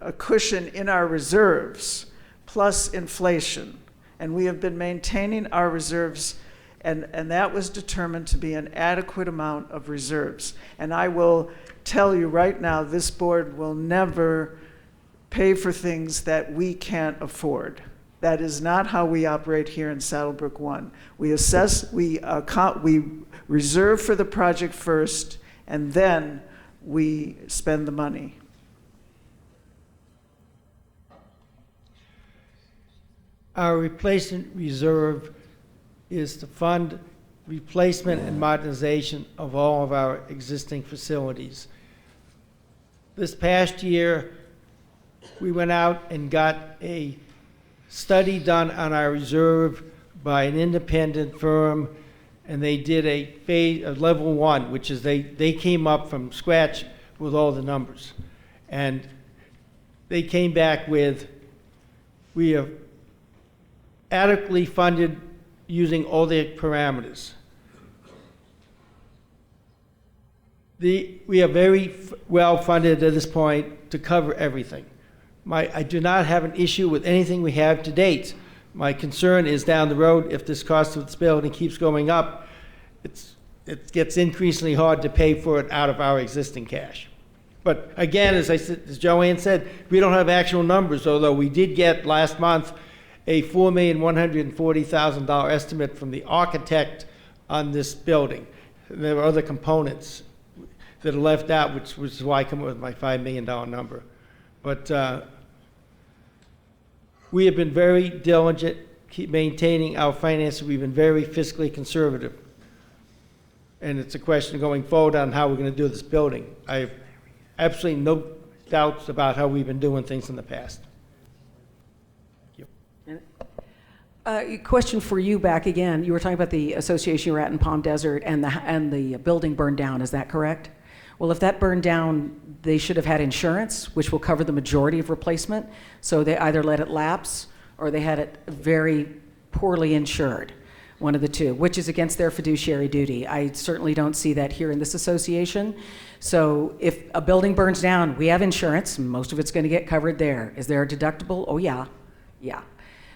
a cushion in our reserves, plus inflation. And we have been maintaining our reserves, and that was determined to be an adequate amount of reserves. And I will tell you right now, this board will never pay for things that we can't afford. That is not how we operate here in Saddlebrook 1. We assess, we reserve for the project first, and then we spend the money. Our replacement reserve is to fund replacement and modernization of all of our existing facilities. This past year, we went out and got a study done on our reserve by an independent firm, and they did a level 1, which is they came up from scratch with all the numbers. And they came back with, we are adequately funded using all the parameters. We are very well funded at this point to cover everything. I do not have an issue with anything we have to date. My concern is down the road, if this cost of this building keeps going up, it gets increasingly hard to pay for it out of our existing cash. But again, as Joanne said, we don't have actual numbers, although we did get last month a $4,140,000 estimate from the architect on this building. There were other components that are left out, which is why I come up with my $5 million number. But we have been very diligent, keep maintaining our finances. We've been very fiscally conservative. And it's a question going forward on how we're going to do this building. I have absolutely no doubts about how we've been doing things in the past. A question for you back again. You were talking about the association you were at in Palm Desert and the building burned down. Is that correct? Well, if that burned down, they should have had insurance, which will cover the majority of replacement. So they either let it lapse or they had it very poorly insured, one of the two, which is against their fiduciary duty. I certainly don't see that here in this association. So if a building burns down, we have insurance. Most of it's going to get covered there. Is there a deductible? Oh, yeah. Yeah.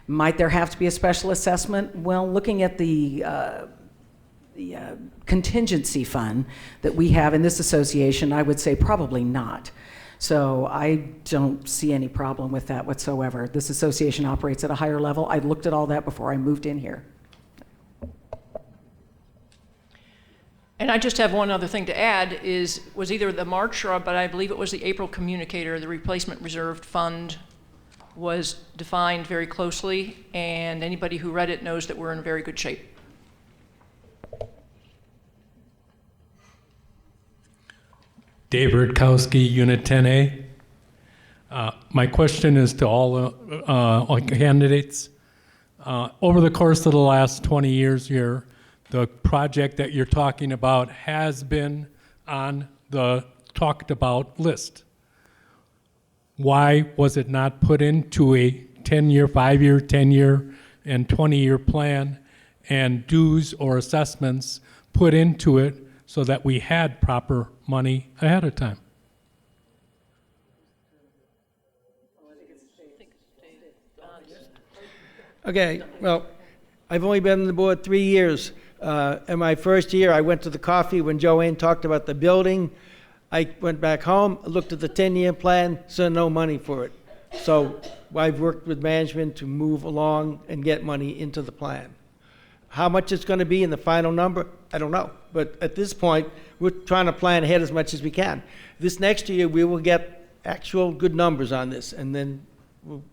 Might there have to be a special assessment? Well, looking at the contingency fund that we have in this association, I would say probably not. So I don't see any problem with that whatsoever. This association operates at a higher level. I looked at all that before I moved in here. And I just have one other thing to add was either the March but I believe it was the April communicator, the replacement reserved fund was defined very closely, and anybody who read it knows that we're in very good shape. Dave Rutkowski, Unit 10A. My question is to all candidates. Over the course of the last 20 years here, the project that you're talking about has been on the talked about list. Why was it not put into a 10-year, 5-year, 10-year, and 20-year plan and dues or assessments put into it so that we had proper money ahead of time? Okay, well, I've only been on the board 3 years. In my first year, I went to the coffee when Joanne talked about the building. I went back home, looked at the 10-year plan, saw no money for it. So I've worked with management to move along and get money into the plan. How much it's going to be in the final number, I don't know. But at this point, we're trying to plan ahead as much as we can. This next year, we will get actual good numbers on this, and then we'll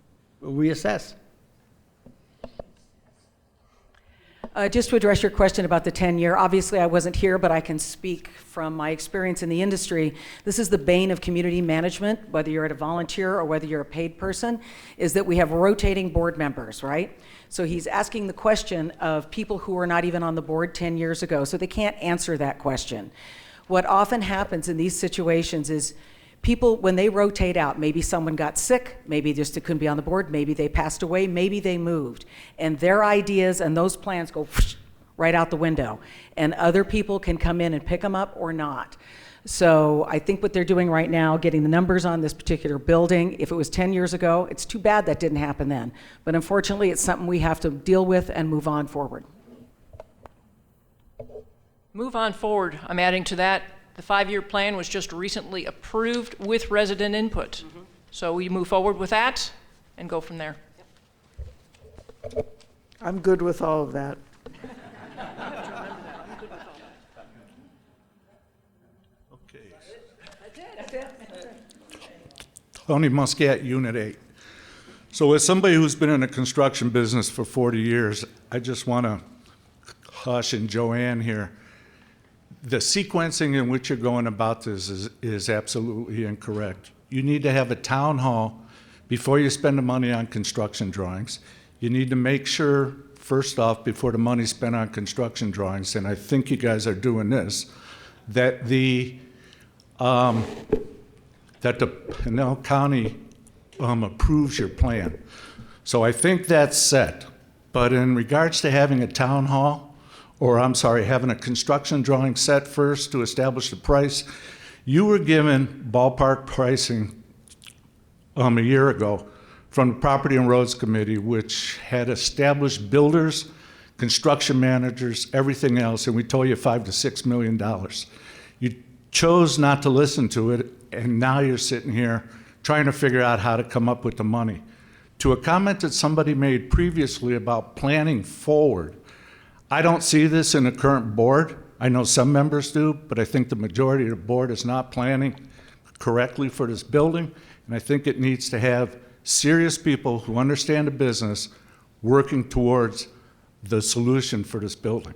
reassess. Just to address your question about the 10-year, obviously I wasn't here, but I can speak from my experience in the industry. This is the bane of community management, whether you're at a volunteer or whether you're a paid person, is that we have rotating board members, right? So he's asking the question of people who were not even on the board 10 years ago, so they can't answer that question. What often happens in these situations is people, when they rotate out, maybe someone got sick, maybe just couldn't be on the board, maybe they passed away, maybe they moved, and their ideas and those plans go right out the window, and other people can come in and pick them up or not. So I think what they're doing right now, getting the numbers on this particular building, if it was 10 years ago, it's too bad that didn't happen then. But unfortunately, it's something we have to deal with and move on forward. Move on forward, I'm adding to that. The 5-year plan was just recently approved with resident input. Mm-hmm. So we move forward with that and go from there. I'm good with all of that. Okay. Tony Muscat, Unit 8. So as somebody who's been in the construction business for 40 years, I just want to caution Joanne here. The sequencing in which you're going about this is absolutely incorrect. You need to have a town hall before you spend the money on construction drawings. You need to make sure, first off, before the money's spent on construction drawings, and I think you guys are doing this, that the Pinell County approves your plan. So I think that's set. But in regards to having a town hall, or I'm sorry, having a construction drawing set first to establish the price, you were given ballpark pricing a year ago from the Property and Roads Committee, which had established builders, construction managers, everything else, and we told you $5 to $6 million. You chose not to listen to it, and now you're sitting here trying to figure out how to come up with the money. To a comment that somebody made previously about planning forward, I don't see this in the current board. I know some members do, but I think the majority of the board is not planning correctly for this building, and I think it needs to have serious people who understand the business working towards the solution for this building.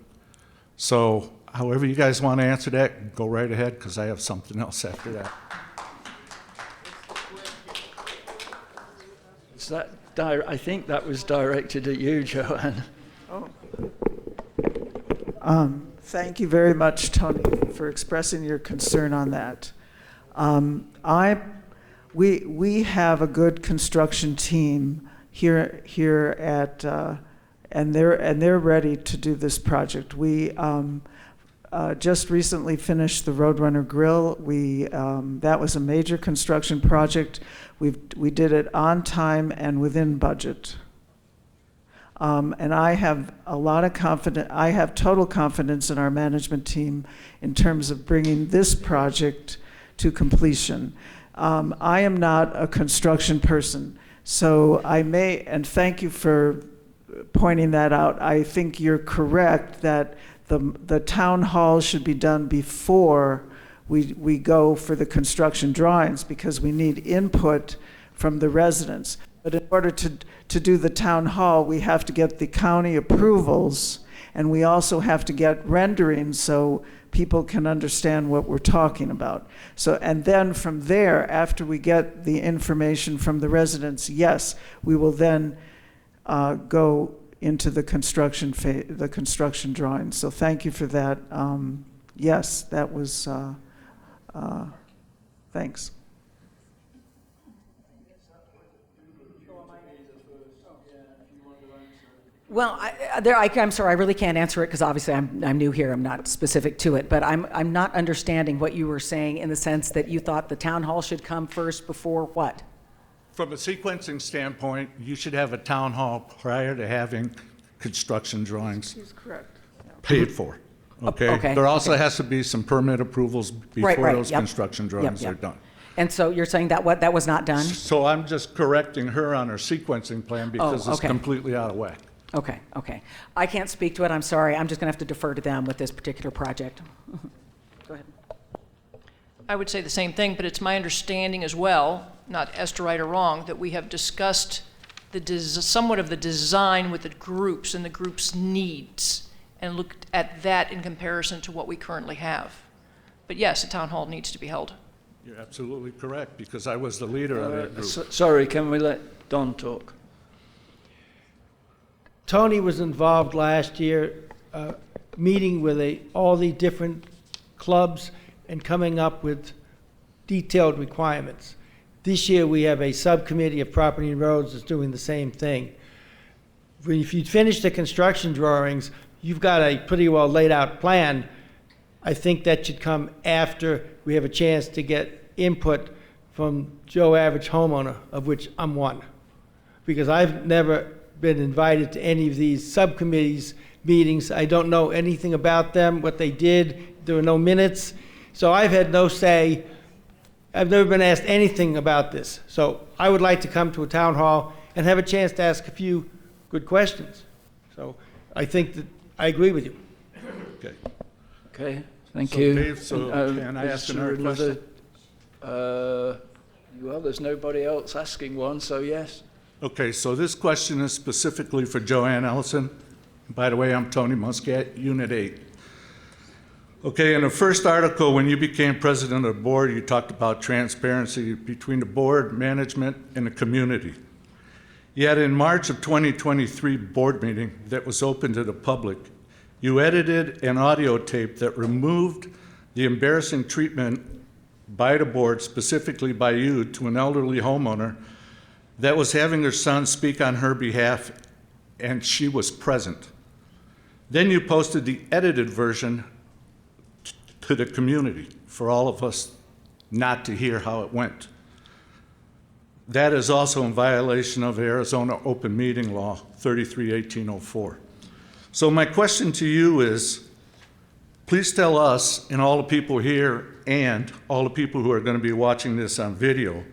So however you guys want to answer that, go right ahead, because I have something else after that. Is that I think that was directed at you, Joanne. Thank you very much, Tony, for expressing your concern on that. We have a good construction team here at, and they're ready to do this project. We just recently finished the Roadrunner Grill. That was a major construction project. We did it on time and within budget. And I have a lot of confidence. I have total confidence in our management team in terms of bringing this project to completion. I am not a construction person, so I may, and thank you for pointing that out. I think you're correct that the town hall should be done before we go for the construction drawings, because we need input from the residents. But in order to do the town hall, we have to get the county approvals, and we also have to get renderings so people can understand what we're talking about. So, and then from there, after we get the information from the residents, yes, we will then go into the construction the construction drawings. So thank you for that. Yes, that was, thanks. Well, I'm sorry, I really can't answer it because obviously I'm new here. I'm not specific to it, but I'm not understanding what you were saying in the sense that you thought the town hall should come first before what? From a sequencing standpoint, you should have a town hall prior to having construction drawings She's correct. paid for. Okay. Okay, There also okay. has to be some permit approvals before Right, those yep. construction drawings Yep, are yep. done. And so you're saying that that was not done? So I'm just correcting her on her sequencing plan because it's okay. completely out of whack. Okay, okay. I can't speak to it, I'm sorry. I'm just gonna have to defer to them with this particular project. Go ahead. I would say the same thing, but it's my understanding as well, not as to right or wrong, that we have discussed somewhat of the design with the groups and the groups' needs and looked at that in comparison to what we currently have. But yes, a town hall needs to be held. You're absolutely correct, because I was the leader of that group. Sorry, can we let Don talk? Tony was involved last year, meeting with all the different clubs and coming up with detailed requirements. This year, we have a subcommittee of Property and Roads that's doing the same thing. If you finish the construction drawings, you've got a pretty well laid out plan. I think that should come after we have a chance to get input from Joe Average Homeowner, of which I'm one. Because I've never been invited to any of these subcommittees meetings. I don't know anything about them, what they did. There were no minutes. So I've had no say. I've never been asked anything about this. So I would like to come to a town hall and have a chance to ask a few good questions. So I think that I agree with you. Okay. Okay, thank So, you. Dave, so can I is ask there another question? Well, there's nobody else asking one, so yes. Okay, so this question is specifically for Ann Ellison. By the way, I'm Tony Muscat, Unit 8. Okay, in the first article, when you became president of the board, you talked about transparency between the board, management, and the community. Yet in March of 2023 board meeting that was open to the public, you edited an audio tape that removed the embarrassing treatment by the board, specifically by you, to an elderly homeowner that was having her son speak on her behalf and she was present. Then you posted the edited version to the community for all of us not to hear how it went. That is also in violation of Arizona Open Meeting Law 33-1804. So my question to you is, please tell us and all the people here and all the people who are going to be watching this on video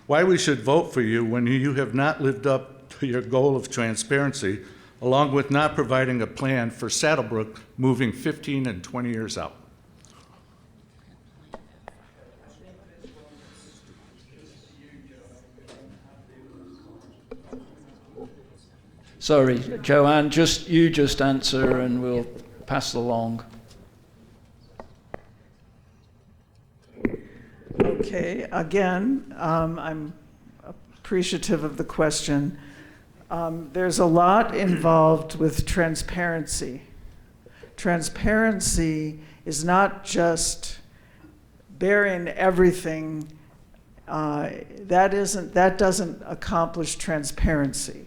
why we should vote for you when you have not lived up to your goal of transparency, along with not providing a plan for Saddlebrook moving 15 and 20 years out. Sorry, Joanne, you just answer and we'll pass along. Okay, again, I'm appreciative of the question. There's a lot involved with transparency. Transparency is not just bearing everything. That doesn't accomplish transparency.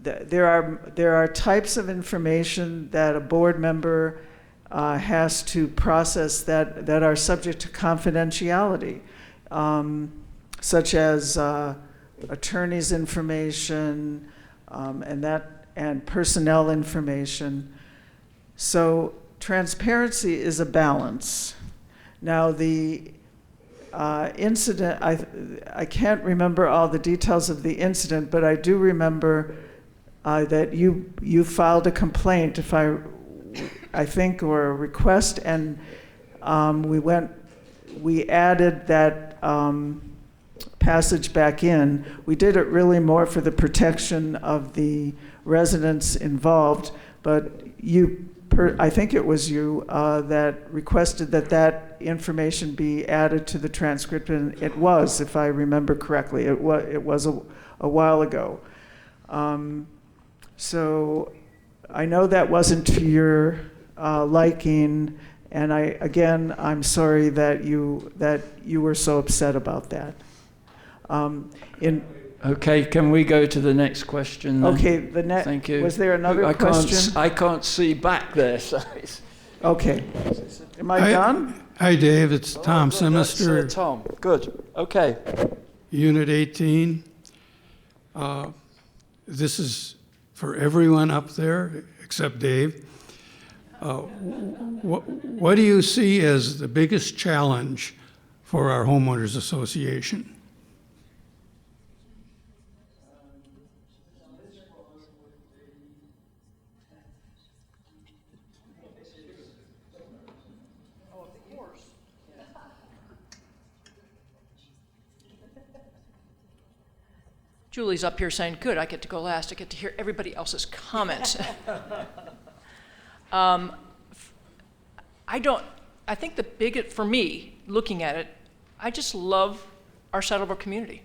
There are types of information that a board member has to process that are subject to confidentiality, such as attorney's information and personnel information. So transparency is a balance. Now the incident, I can't remember all the details of the incident, but I do remember that you filed a complaint, I think, or a request, and we added that passage back in. We did it really more for the protection of the residents involved, but I think it was you that requested that information be added to the transcript, and it was, if I remember correctly, it was a while ago. So I know that wasn't to your liking, and I'm sorry that you were so upset about that. Okay, can we go to the next question then? Okay, Thank you. Was there another question? I can't see back there. So okay. Am I done? Hi, Dave. It's Tom Semister. Tom, good. Okay. Unit 18. This is for everyone up there except Dave. What do you see as the biggest challenge for our homeowners association? Julie's up here saying, good, I get to go last. I get to hear everybody else's comments. I think the biggest, for me, looking at it, I just love our Saddlebrook community.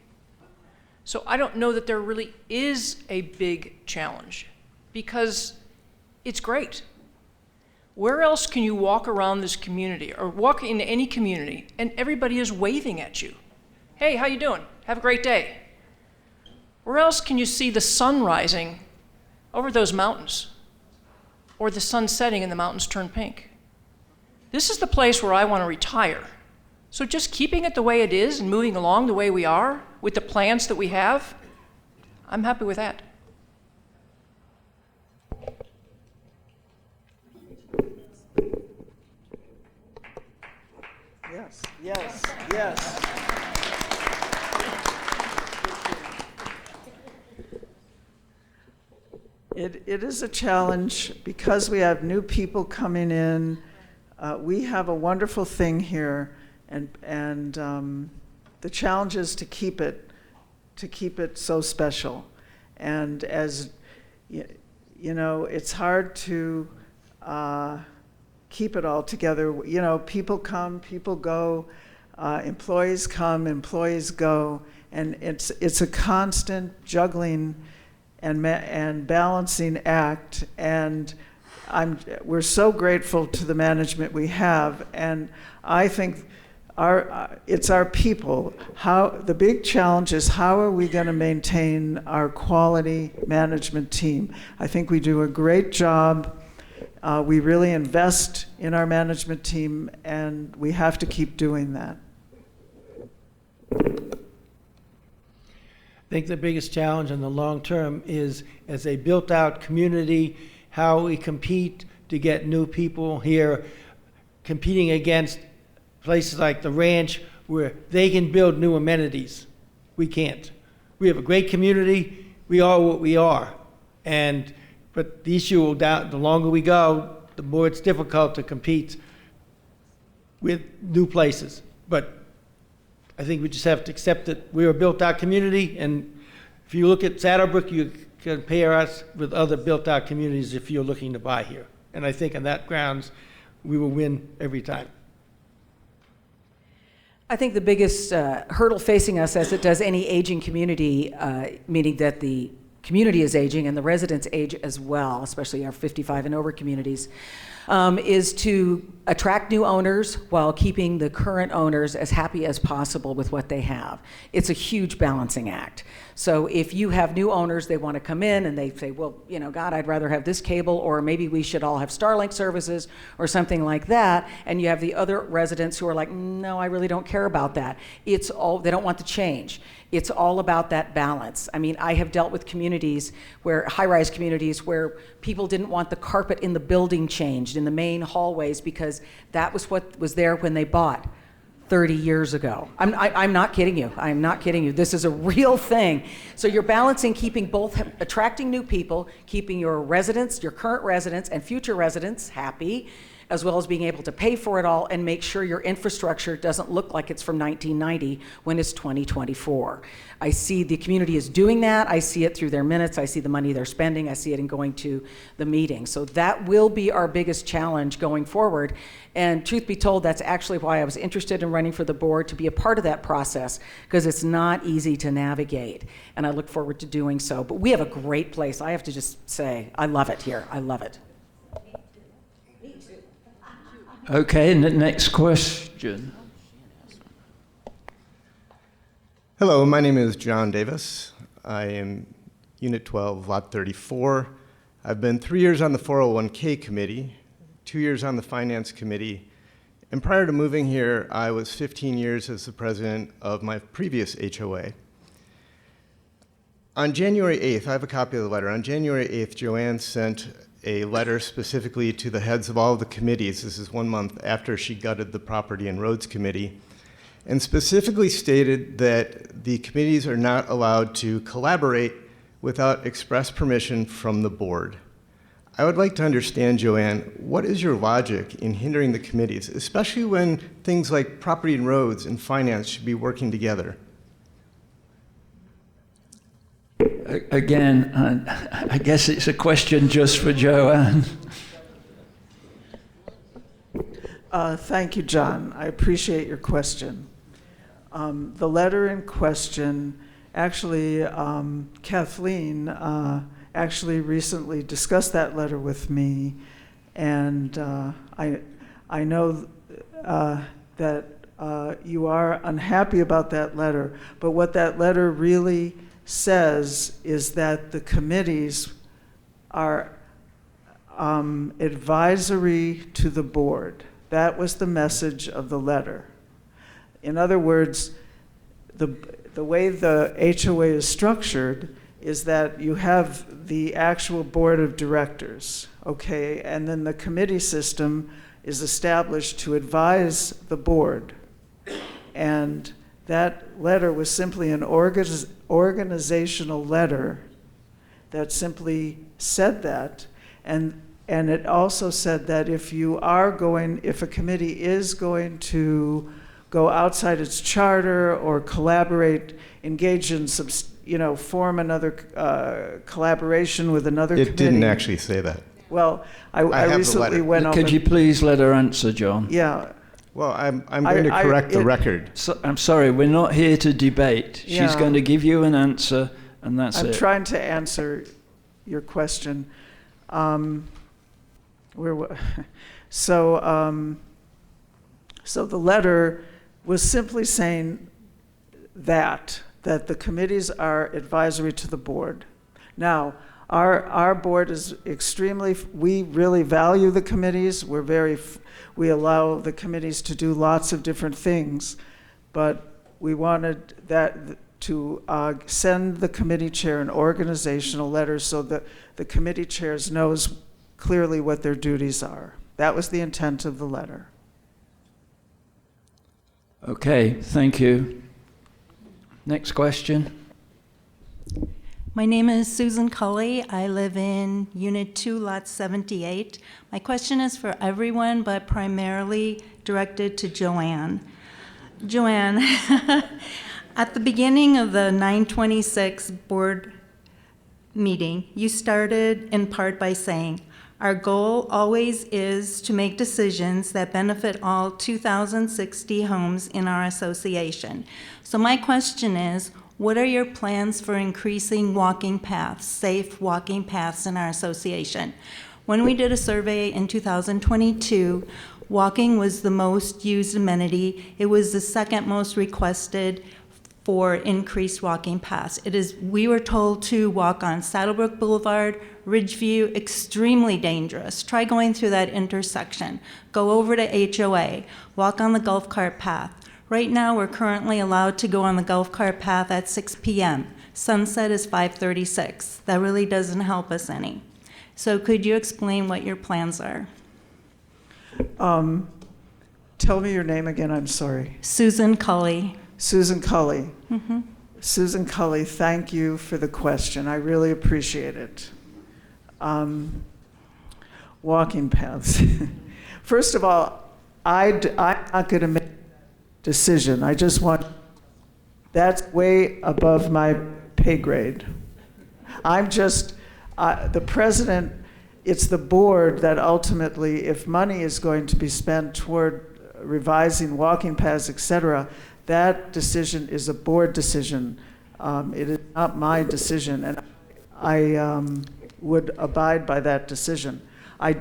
So I don't know that there really is a big challenge because it's great. Where else can you walk around this community or walk into any community and everybody is waving at you? Hey, how you doing? Have a great day. Where else can you see the sun rising over those mountains or the sun setting and the mountains turn pink? This is the place where I want to retire. So just keeping it the way it is and moving along the way we are with the plans that we have, I'm happy with that. Yes, yes, yes. It is a challenge because we have new people coming in. We have a wonderful thing here, and the challenge is to keep it so special. And as you know, it's hard to keep it all together. You know, people come, people go, employees come, employees go, and it's a constant juggling and balancing act, and we're so grateful to the management we have, and I think it's our people. The big challenge is how are we going to maintain our quality management team? I think we do a great job. We really invest in our management team, and we have to keep doing that. I think the biggest challenge in the long term is, as a built-out community, how we compete to get new people here, competing against places like the ranch where they can build new amenities. We can't. We have a great community. We are what we are. But the issue will the longer we go, the more it's difficult to compete with new places. But I think we just have to accept that we're a built-out community, and if you look at Saddlebrook, you compare us with other built-out communities if you're looking to buy here. And I think on that grounds, we will win every time. I think the biggest hurdle facing us, as it does any aging community, meaning that the community is aging and the residents age as well, especially our 55 and over communities, is to attract new owners while keeping the current owners as happy as possible with what they have. It's a huge balancing act. So if you have new owners, they want to come in and they say, well, you know, God, I'd rather have this cable, or maybe we should all have Starlink services or something like that. And you have the other residents who are like, no, I really don't care about that. They don't want the change. It's all about that balance. I mean, I have dealt with communities high-rise communities where people didn't want the carpet in the building changed in the main hallways because that was what was there when they bought 30 years ago. I'm not kidding you. I'm not kidding you. This is a real thing. So you're balancing keeping both, attracting new people, keeping your residents, your current residents and future residents happy, as well as being able to pay for it all and make sure your infrastructure doesn't look like it's from 1990 when it's 2024. I see the community is doing that. I see it through their minutes. I see the money they're spending. I see it in going to the meetings. So that will be our biggest challenge going forward. And truth be told, that's actually why I was interested in running for the board, to be a part of that process, because it's not easy to navigate. And I look forward to doing so. But we have a great place. I have to just say, I love it here. I love it. Okay, and the next question. Hello, my name is John Davis. I am Unit 12, Lot 34. I've been 3 years on the 401k committee, 2 years on the finance committee, and prior to moving here, I was 15 years as the president of my previous HOA. On January 8th, I have a copy of the letter. On January 8th, Joanne sent a letter specifically to the heads of all of the committees. This is 1 month after she gutted the Property and Roads Committee, and specifically stated that the committees are not allowed to collaborate without express permission from the board. I would like to understand, Joanne, what is your logic in hindering the committees, especially when things like property and roads and finance should be working together? Again, I guess it's a question just for Joanne. Thank you, John. I appreciate your question. The letter in question, actually, Kathleen actually recently discussed that letter with me, and I know that you are unhappy about that letter, but what that letter really says is that the committees are advisory to the board. That was the message of the letter. In other words, the way the HOA is structured is that you have the actual board of directors, okay, and then the committee system is established to advise the board. And that letter was simply an organizational letter that simply said that, and it also said that if a committee is going to go outside its charter or collaborate, engage in form another collaboration with another committee. It didn't actually say that. Well, I recently went over. Could you please let her answer, John? Yeah. Well, I'm going to correct the record. So, I'm sorry, we're not here to debate. Yeah. She's going to give you an answer, and that's it. I'm trying to answer your question. So the letter was simply saying that the committees are advisory to the board. Now, our board is extremely, we really value the committees. We allow the committees to do lots of different things, but we wanted that to send the committee chair an organizational letter so that the committee chairs knows clearly what their duties are. That was the intent of the letter. Okay, thank you. Next question. My name is Susan Cully. I live in Unit 2, Lot 78. My question is for everyone, but primarily directed to Joanne. Joanne, at the beginning of the 926 board meeting, you started in part by saying, our goal always is to make decisions that benefit all 2,060 homes in our association. So my question is, what are your plans for increasing walking paths, safe walking paths in our association? When we did a survey in 2022, walking was the most used amenity. It was the second most requested for increased walking paths. We were told to walk on Saddlebrook Boulevard, Ridgeview, extremely dangerous. Try going through that intersection. Go over to HOA, walk on the golf cart path. Right now, we're currently allowed to go on the golf cart path at 6 p.m. Sunset is 5:36. That really doesn't help us any. So could you explain what your plans are? Tell me your name again, I'm sorry. Susan Cully. Susan Cully. Mm-hmm. Susan Cully, thank you for the question. I really appreciate it. Walking paths. First of all, I'm not going to make a decision. I just want, that's way above my pay grade. I'm just, the president, it's the board that ultimately, if money is going to be spent toward revising walking paths, et cetera, that decision is a board decision. It is not my decision, and I would abide by that decision. I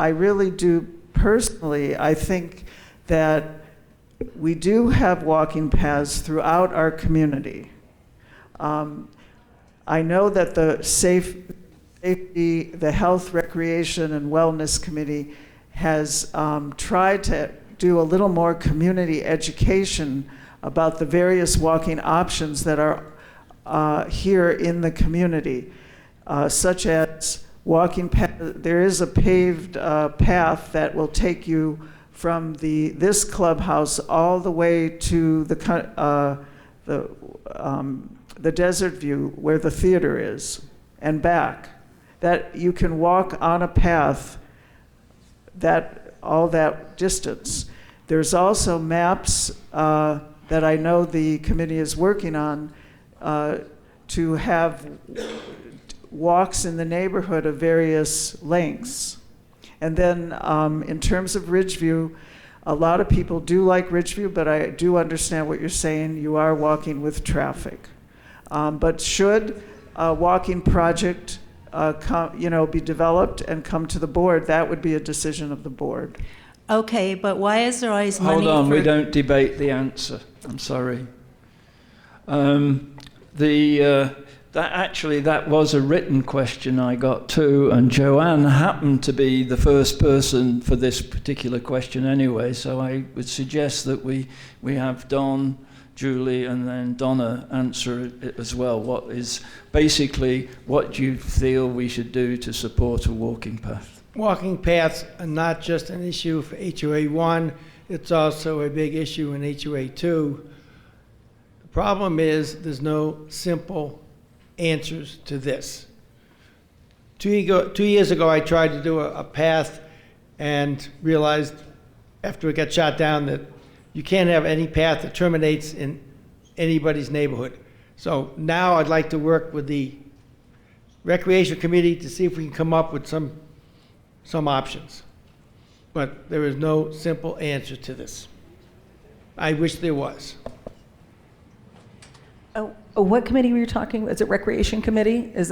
really do personally, I think that we do have walking paths throughout our community. I know that the safety, the Health, Recreation, and Wellness Committee has tried to do a little more community education about the various walking options that are here in the community, such as walking path. There is a paved path that will take you from this clubhouse all the way to the Desert View where the theater is and back. That you can walk on a path all that distance. There's also maps that I know the committee is working on to have walks in the neighborhood of various lengths. And then in terms of Ridgeview, a lot of people do like Ridgeview, but I do understand what you're saying. You are walking with traffic. But should a walking project be developed and come to the board, that would be a decision of the board. Okay, but why is there always money? Hold on, we don't debate the answer. I'm sorry. That was a written question I got too, and Joanne happened to be the first person for this particular question anyway, so I would suggest that we have Don, Julie, and then Donna answer it as well. What do you feel we should do to support a walking path? Walking paths are not just an issue for HOA 1, it's also a big issue in HOA 2. The problem is there's no simple answers to this. 2 years ago, I tried to do a path and realized after it got shot down that you can't have any path that terminates in anybody's neighborhood. So now I'd like to work with the Recreation Committee to see if we can come up with some options. But there is no simple answer to this. I wish there was. What committee were you talking about? Is it Recreation Committee? Is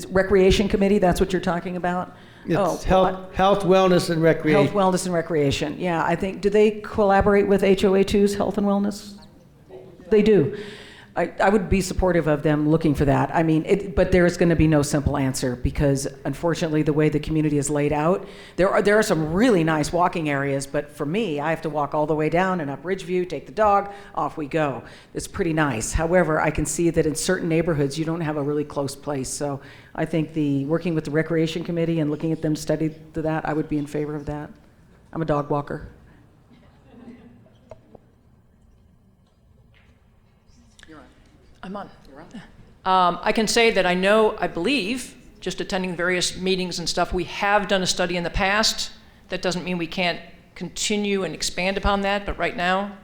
Recreation Committee? That's what you're talking about? It's health, wellness, and recreation. Health, wellness, and recreation. Yeah, I think, do they collaborate with HOA2's health and wellness? They do. I would be supportive of them looking for that. I mean, but there is going to be no simple answer because, unfortunately, the way the community is laid out, there are some really nice walking areas, but for me, I have to walk all the way down and up Ridgeview, take the dog, off we go. It's pretty nice. However, I can see that in certain neighborhoods, you don't have a really close place. So I think working with the Recreation Committee and looking at them study to that, I would be in favor of that. I'm a dog walker. I'm on. You're on. I can say that I believe, just attending various meetings and stuff, we have done a study in the past. That doesn't mean we can't continue and expand upon that, but right now,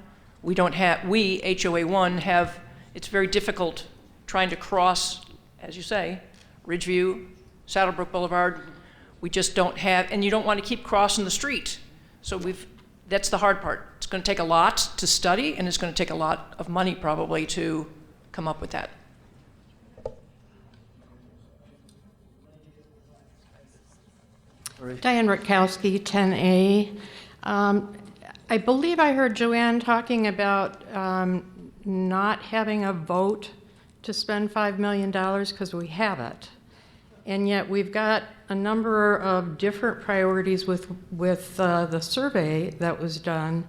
we, HOA1, it's very difficult trying to cross, as you say, Ridgeview, Saddlebrook Boulevard. We just don't have, and you don't want to keep crossing the street. So that's the hard part. It's going to take a lot to study, and it's going to take a lot of money probably to come up with that. Diane Rutkowski, 10A. I believe I heard Joanne talking about not having a vote to spend $5 million because we have it. And yet we've got a number of different priorities with the survey that was done.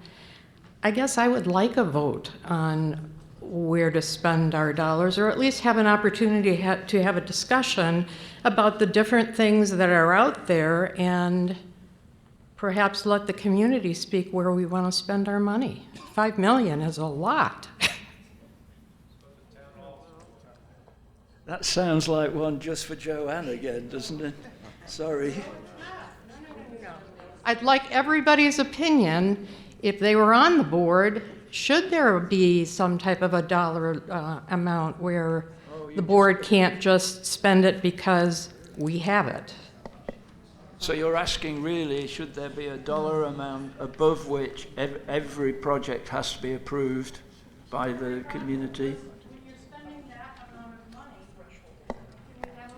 I guess I would like a vote on where to spend our dollars, or at least have an opportunity to have a discussion about the different things that are out there and perhaps let the community speak where we want to spend our money. $5 million is a lot. That sounds like one just for Joanne again, doesn't it? Sorry. I'd like everybody's opinion. If they were on the board, should there be some type of a dollar amount where the board can't just spend it because we have it? So you're asking really, should there be a dollar amount above which every project has to be approved by the community? When you're spending that amount of money, can we have a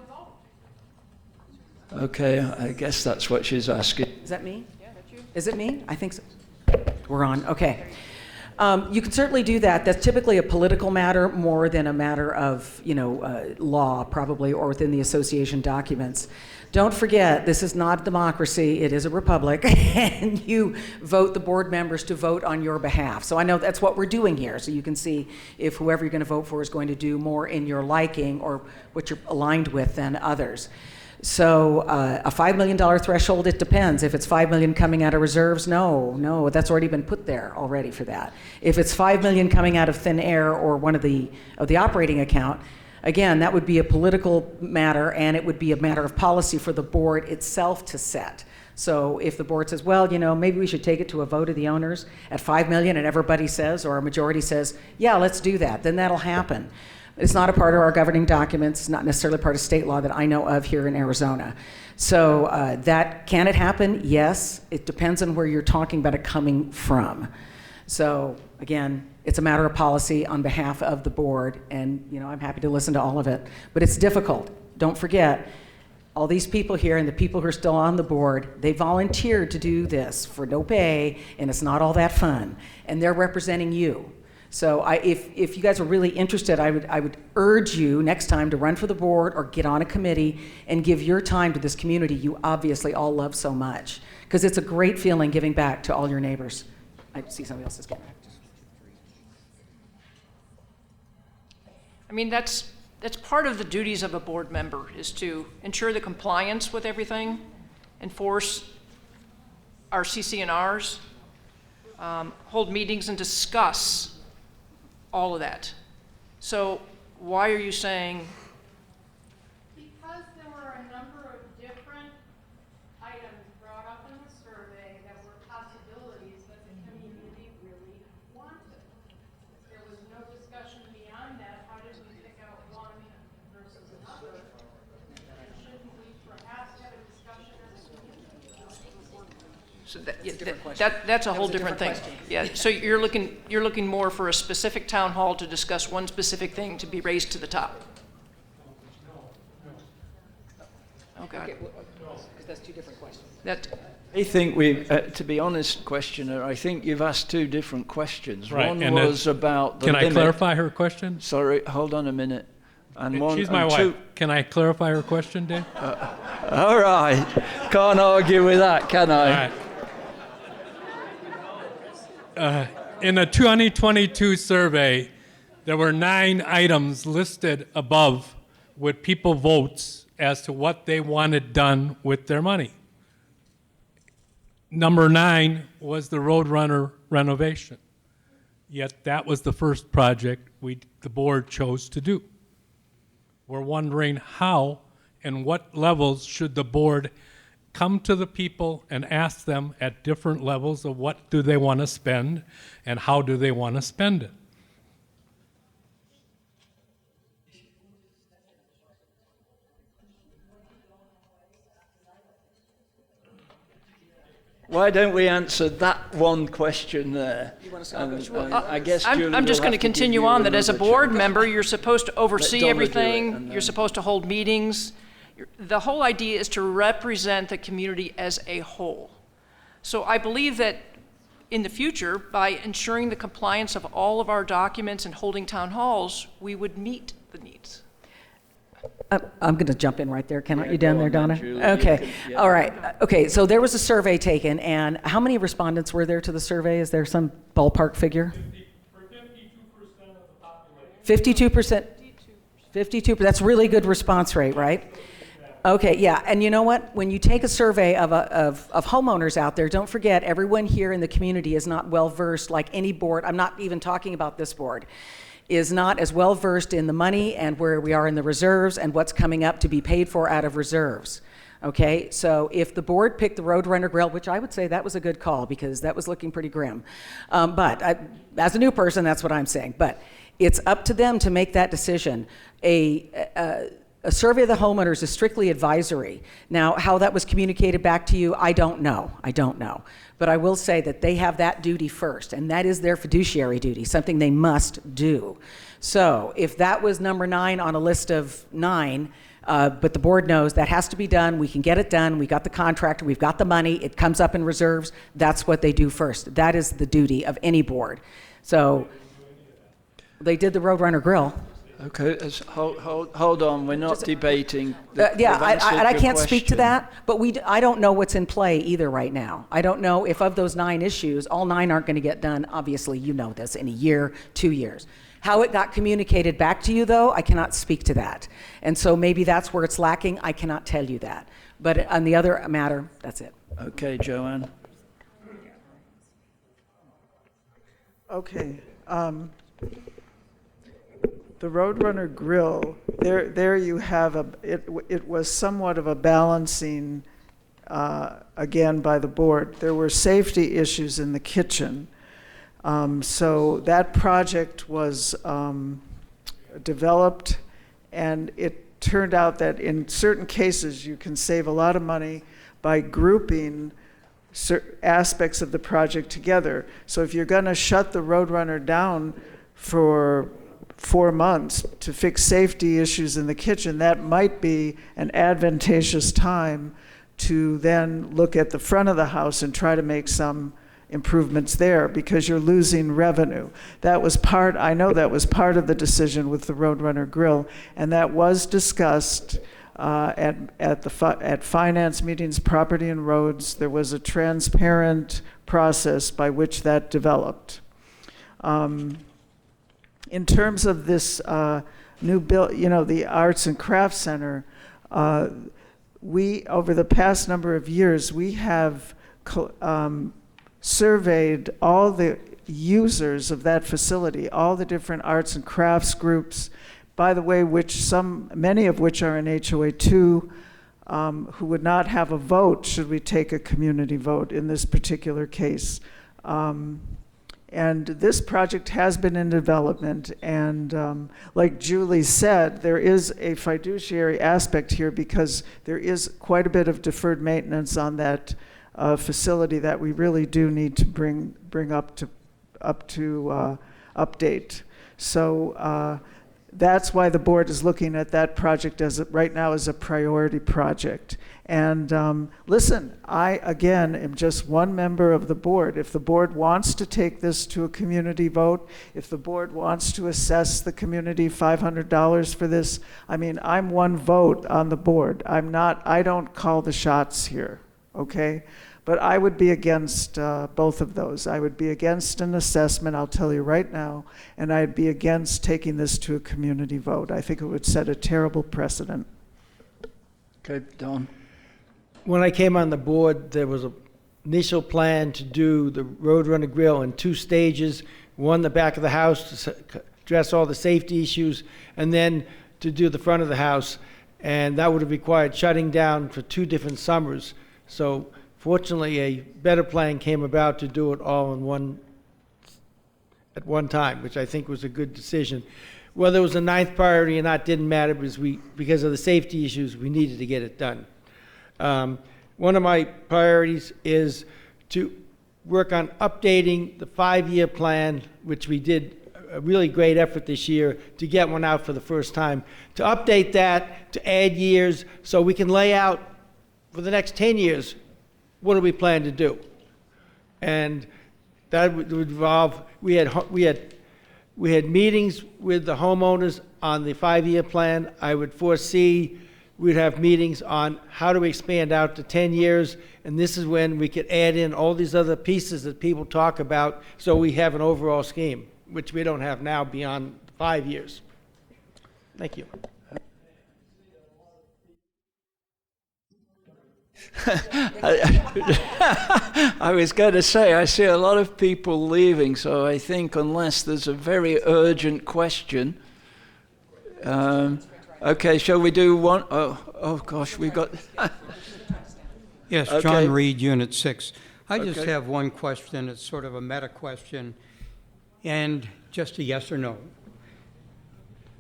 vote? Okay, I guess that's what she's asking. Is that me? Yeah, that's you. Is it me? I think so. We're on. Okay. You can certainly do that. That's typically a political matter more than a matter of, law, probably, or within the association documents. Don't forget, this is not a democracy, it is a republic, and you vote the board members to vote on your behalf. So I know that's what we're doing here, so you can see if whoever you're going to vote for is going to do more in your liking or what you're aligned with than others. So a $5 million threshold, it depends. If it's $5 million coming out of reserves, no, that's already been put there already for that. If it's $5 million coming out of thin air or one of the operating account, again, that would be a political matter and it would be a matter of policy for the board itself to set. So if the board says, well, maybe we should take it to a vote of the owners at $5 million and everybody says, or a majority says, yeah, let's do that, then that'll happen. It's not a part of our governing documents, it's not necessarily part of state law that I know of here in Arizona. So can it happen? Yes. It depends on where you're talking about it coming from. So again, it's a matter of policy on behalf of the board, and I'm happy to listen to all of it. But it's difficult. Don't forget, all these people here and the people who are still on the board, they volunteered to do this for no pay, and it's not all that fun. And they're representing you. So if you guys are really interested, I would urge you next time to run for the board or get on a committee and give your time to this community you obviously all love so much. Because it's a great feeling giving back to all your neighbors. I see somebody else is getting back. I mean, that's part of the duties of a board member, is to ensure the compliance with everything, enforce our CC&Rs, hold meetings and discuss all of that. So why are you saying? Because there were a number of different items brought up in the survey that were possibilities that the community really wanted. There was no discussion beyond that. How did we pick out one versus another? And shouldn't we perhaps have a discussion as a community? So that's a whole different thing. Yeah. So you're looking more for a specific town hall to discuss one specific thing to be raised to the top. Okay. because that's two different questions. I think we, to be honest, questioner, I think you've asked two different questions. Right, One and was about the Can limit. I clarify her question? Sorry, hold on a minute. And one, She's my and wife. two, Can I clarify her question, Dave? all right. Can't argue with that, can I? All right. In the 2022 survey, there were 9 items listed above with people votes as to what they wanted done with their money. Number 9 was the Roadrunner renovation. Yet that was the first project the board chose to do. We're wondering how and what levels should the board come to the people and ask them at different levels of what do they want to spend and how do they want to spend it. Why don't we answer that one question there? I guess Julie I'm just will going to have give continue you on that as a another board chance. member, you're supposed to oversee Donna do it, everything. and You're supposed to hold meetings. The whole idea is to represent the community as a whole. So I believe that in the future, by ensuring the compliance of all of our documents and holding town halls, we would meet the needs. I'm going to jump in right there. Can Yeah, you down go there, on then, Donna? Julie. Okay. You can- yeah. All right. Okay. So there was a survey taken, and how many respondents were there to the survey? Is there some ballpark figure? 52%. 52%. That's really good response rate, right? Okay, yeah, and you know what? When you take a survey of homeowners out there, don't forget everyone here in the community is not well versed like any board. I'm not even talking about this board. Is not as well versed in the money and where we are in the reserves and what's coming up to be paid for out of reserves. Okay, so if the board picked the Roadrunner Grill, which I would say that was a good call because that was looking pretty grim, as a new person, that's what I'm saying. But it's up to them to make that decision. A survey of the homeowners is strictly advisory. Now, how that was communicated back to you, I don't know. But I will say that they have that duty first, and that is their fiduciary duty, something they must do. So if that was number 9 on a list of 9, but the board knows that has to be done, we can get it done, we got the contractor, we've got the money, it comes up in reserves, that's what they do first. That is the duty of any board. So they did the Roadrunner Grill. Okay, hold on. We're not debating. I can't speak to that, but I don't know what's in play either right now. I don't know if of those 9 issues, all 9 aren't going to get done. Obviously, you know this, in a year, 2 years. How it got communicated back to you, though, I cannot speak to that. And so maybe that's where it's lacking. I cannot tell you that. But on the other matter, that's it. Okay, Joanne. Okay. The Roadrunner Grill, there you have it was somewhat of a balancing, again, by the board. There were safety issues in the kitchen. So that project was developed, and it turned out that in certain cases you can save a lot of money by grouping certain aspects of the project together. So if you're going to shut the Roadrunner down for 4 months to fix safety issues in the kitchen, that might be an advantageous time to then look at the front of the house and try to make some improvements there because you're losing revenue. I know that was part of the decision with the Roadrunner Grill, and that was discussed at finance meetings, property and roads. There was a transparent process by which that developed. In terms of this new bill, the Arts and Crafts Center, we, over the past number of years, we have surveyed all the users of that facility, all the different arts and crafts groups, by the way, many of which are in HOA 2, who would not have a vote should we take a community vote in this particular case. And this project has been in development, and like Julie said, there is a fiduciary aspect here because there is quite a bit of deferred maintenance on that facility that we really do need to bring up to update. So that's why the board is looking at that project right now as a priority project. And listen, I, again, am just one member of the board. If the board wants to take this to a community vote, if the board wants to assess the community $500 for this, I mean, I'm one vote on the board. I don't call the shots here, okay? But I would be against both of those. I would be against an assessment, I'll tell you right now, and I'd be against taking this to a community vote. I think it would set a terrible precedent. Okay, Don. When I came on the board, there was an initial plan to do the Roadrunner Grill in 2 stages, one in the back of the house to address all the safety issues, and then to do the front of the house. And that would have required shutting down for 2 different summers. So fortunately, a better plan came about to do it all at one time, which I think was a good decision. Whether it was a 9th priority or not didn't matter because of the safety issues, we needed to get it done. One of my priorities is to work on updating the 5-year plan, which we did a really great effort this year to get one out for the first time, to update that, to add years, so we can lay out for the next 10 years, what do we plan to do? And that would involve, we had meetings with the homeowners on the 5-year plan. I would foresee we'd have meetings on how to expand out to 10 years, and this is when we could add in all these other pieces that people talk about, so we have an overall scheme, which we don't have now beyond 5 years. Thank you. I was going to say, I see a lot of people leaving, so I think unless there's a very urgent question, okay, shall we do one? Oh gosh, we've got... Yes, okay. John Reed, Unit 6. I just Okay. have one question. It's sort of a meta question, and just a yes or no.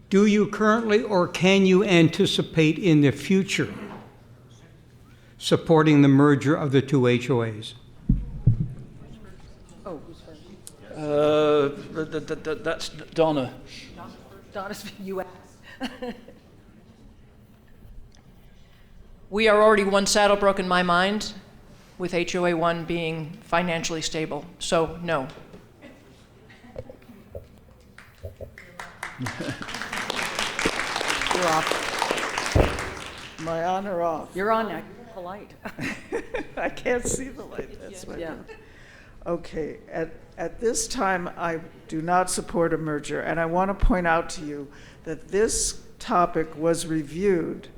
Do you currently or can you anticipate in the future supporting the merger of the 2 HOAs? Oh, who's first? That's Donna. Donna's U.S. We are already one Saddlebrook in my mind, with HOA 1 being financially stable, so no. You're off. Am I on or off? You're on now. Polite. I can't see the light, that's what. Yeah. Okay, at this time, I do not support a merger, and I want to point out to you that this topic was reviewed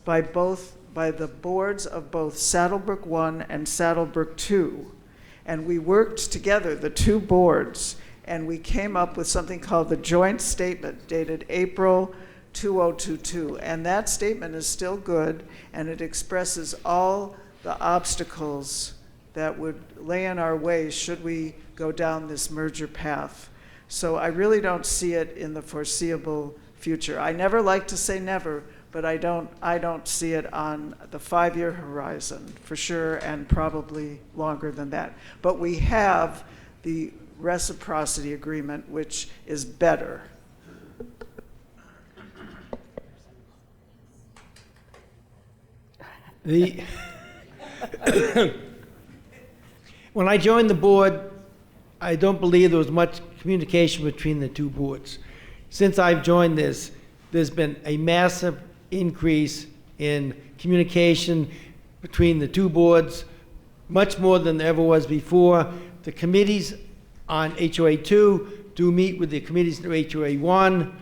by the boards of both Saddlebrook 1 and Saddlebrook 2, and we worked together, the 2 boards, and we came up with something called the joint statement dated April 2022, and that statement is still good, and it expresses all the obstacles that would lay in our way should we go down this merger path. So I really don't see it in the foreseeable future. I never like to say never, but I don't see it on the 5-year horizon for sure, and probably longer than that. But we have the reciprocity agreement, which is better. When I joined the board, I don't believe there was much communication between the 2 boards. Since I've joined this, there's been a massive increase in communication between the 2 boards, much more than there ever was before. The committees on HOA 2 do meet with the committees in HOA 1.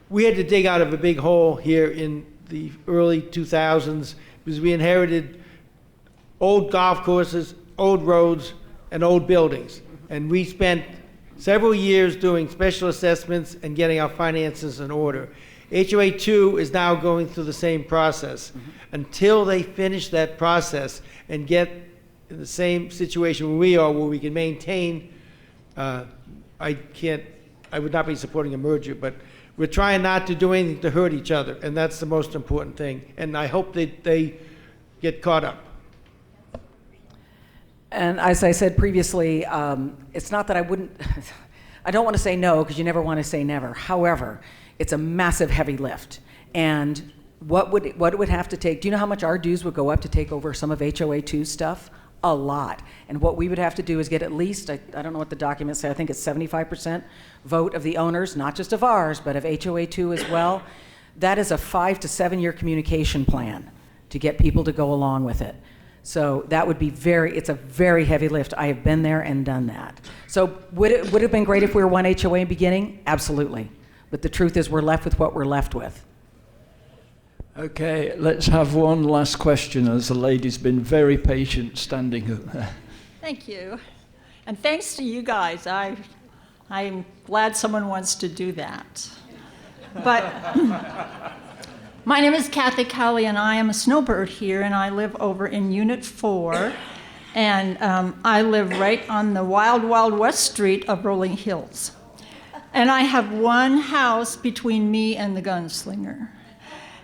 We had to dig out of a big hole here in the early 2000s because we inherited old golf courses, old roads, and old buildings. And we spent several years doing special assessments and getting our finances in order. HOA 2 is now going through the same process. Until they finish that process and get in the same situation where we are, where we can maintain, I would not be supporting a merger, but we're trying not to do anything to hurt each other, and that's the most important thing. And I hope that they get caught up. And as I said previously, it's not that I wouldn't, I don't want to say no because you never want to say never. However, it's a massive heavy lift. And what it would have to take, do you know how much our dues would go up to take over some of HOA2's stuff? A lot. And what we would have to do is get at least, I don't know what the documents say, I think it's 75% vote of the owners, not just of ours, but of HOA2 as well. That is a 5 to 7 year communication plan to get people to go along with it. So that would be it's a very heavy lift. I have been there and done that. So would it have been great if we were one HOA in the beginning? Absolutely. But the truth is we're left with what we're left with. Okay, let's have one last question, as the lady's been very patient standing up there. Thank you. And thanks to you guys. I'm glad someone wants to do that. But my name is Kathy Kelly, and I am a snowbird here, and I live over in Unit 4. And I live right on the wild, wild west street of Rolling Hills. And I have one house between me and the gunslinger.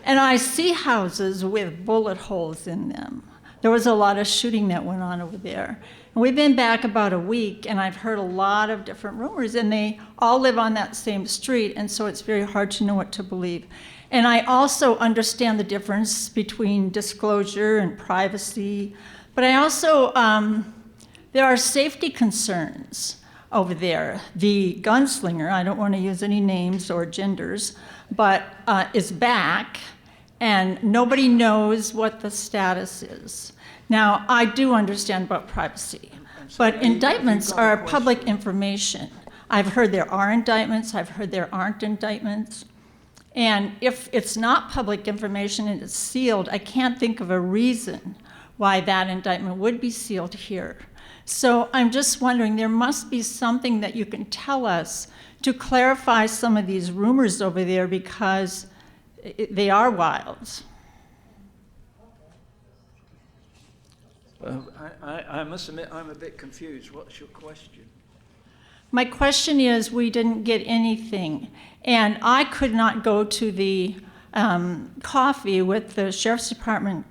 And I see houses with bullet holes in them. There was a lot of shooting that went on over there. And we've been back about a week, and I've heard a lot of different rumors, and they all live on that same street, and so it's very hard to know what to believe. And I also understand the difference between disclosure and privacy, but I also, there are safety concerns over there. The gunslinger, I don't want to use any names or genders, but is back, and nobody knows what the status is. Now, I do understand about privacy, but indictments are public information. I've heard there are indictments, I've heard there aren't indictments, and if it's not public information and it's sealed, I can't think of a reason why that indictment would be sealed here. So I'm just wondering, there must be something that you can tell us to clarify some of these rumors over there, because they are wild. I must admit, I'm a bit confused. What's your question? My question is, we didn't get anything, and I could not go to the coffee with the Sheriff's Department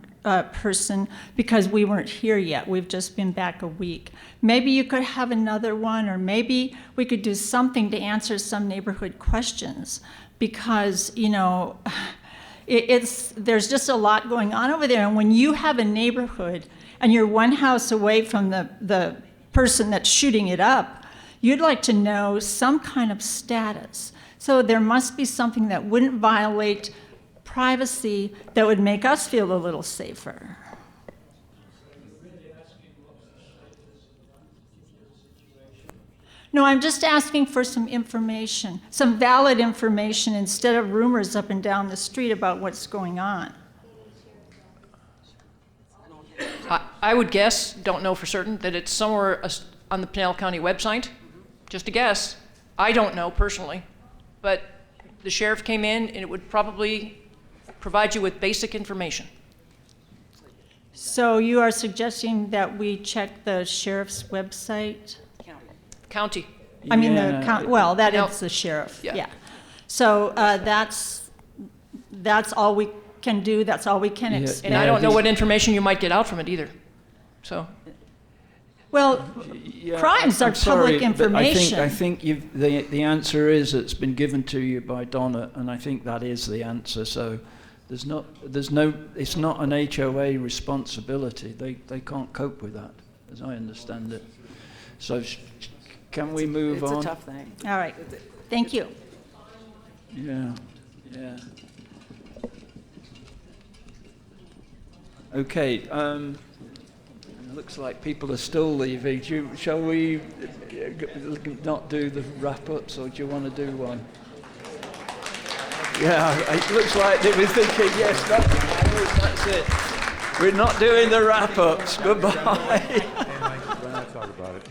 person because we weren't here yet. We've just been back a week. Maybe you could have another one, or maybe we could do something to answer some neighborhood questions, because, you know, there's just a lot going on over there. And when you have a neighborhood and you're one house away from the person that's shooting it up, you'd like to know some kind of status. So there must be something that wouldn't violate privacy that would make us feel a little safer. No, I'm just asking for some information, some valid information, instead of rumors up and down the street about what's going on. I would guess, don't know for certain, that it's somewhere on the Pinal County website. Just a guess. I don't know personally, but the sheriff came in and it would probably provide you with basic information. So you are suggesting that we check the sheriff's website? County. I mean, the county, well, that is the sheriff, yeah. So that's all we can do, that's all we can expect. And I don't know what information you might get out from it either, so. Well, crimes are public I information. think the answer is it's been given to you by Donna, and I think that is the answer. So it's not an HOA responsibility. They can't cope with that, as I understand it. So can we move on? It's a tough thing. All right, thank you. Yeah. Okay. Looks like people are still leaving. Shall we not do the wrap-ups, or do you want to do one? Yeah, it looks like they were thinking, yes, that's it. We're not doing the wrap-ups. Goodbye. Talk about it.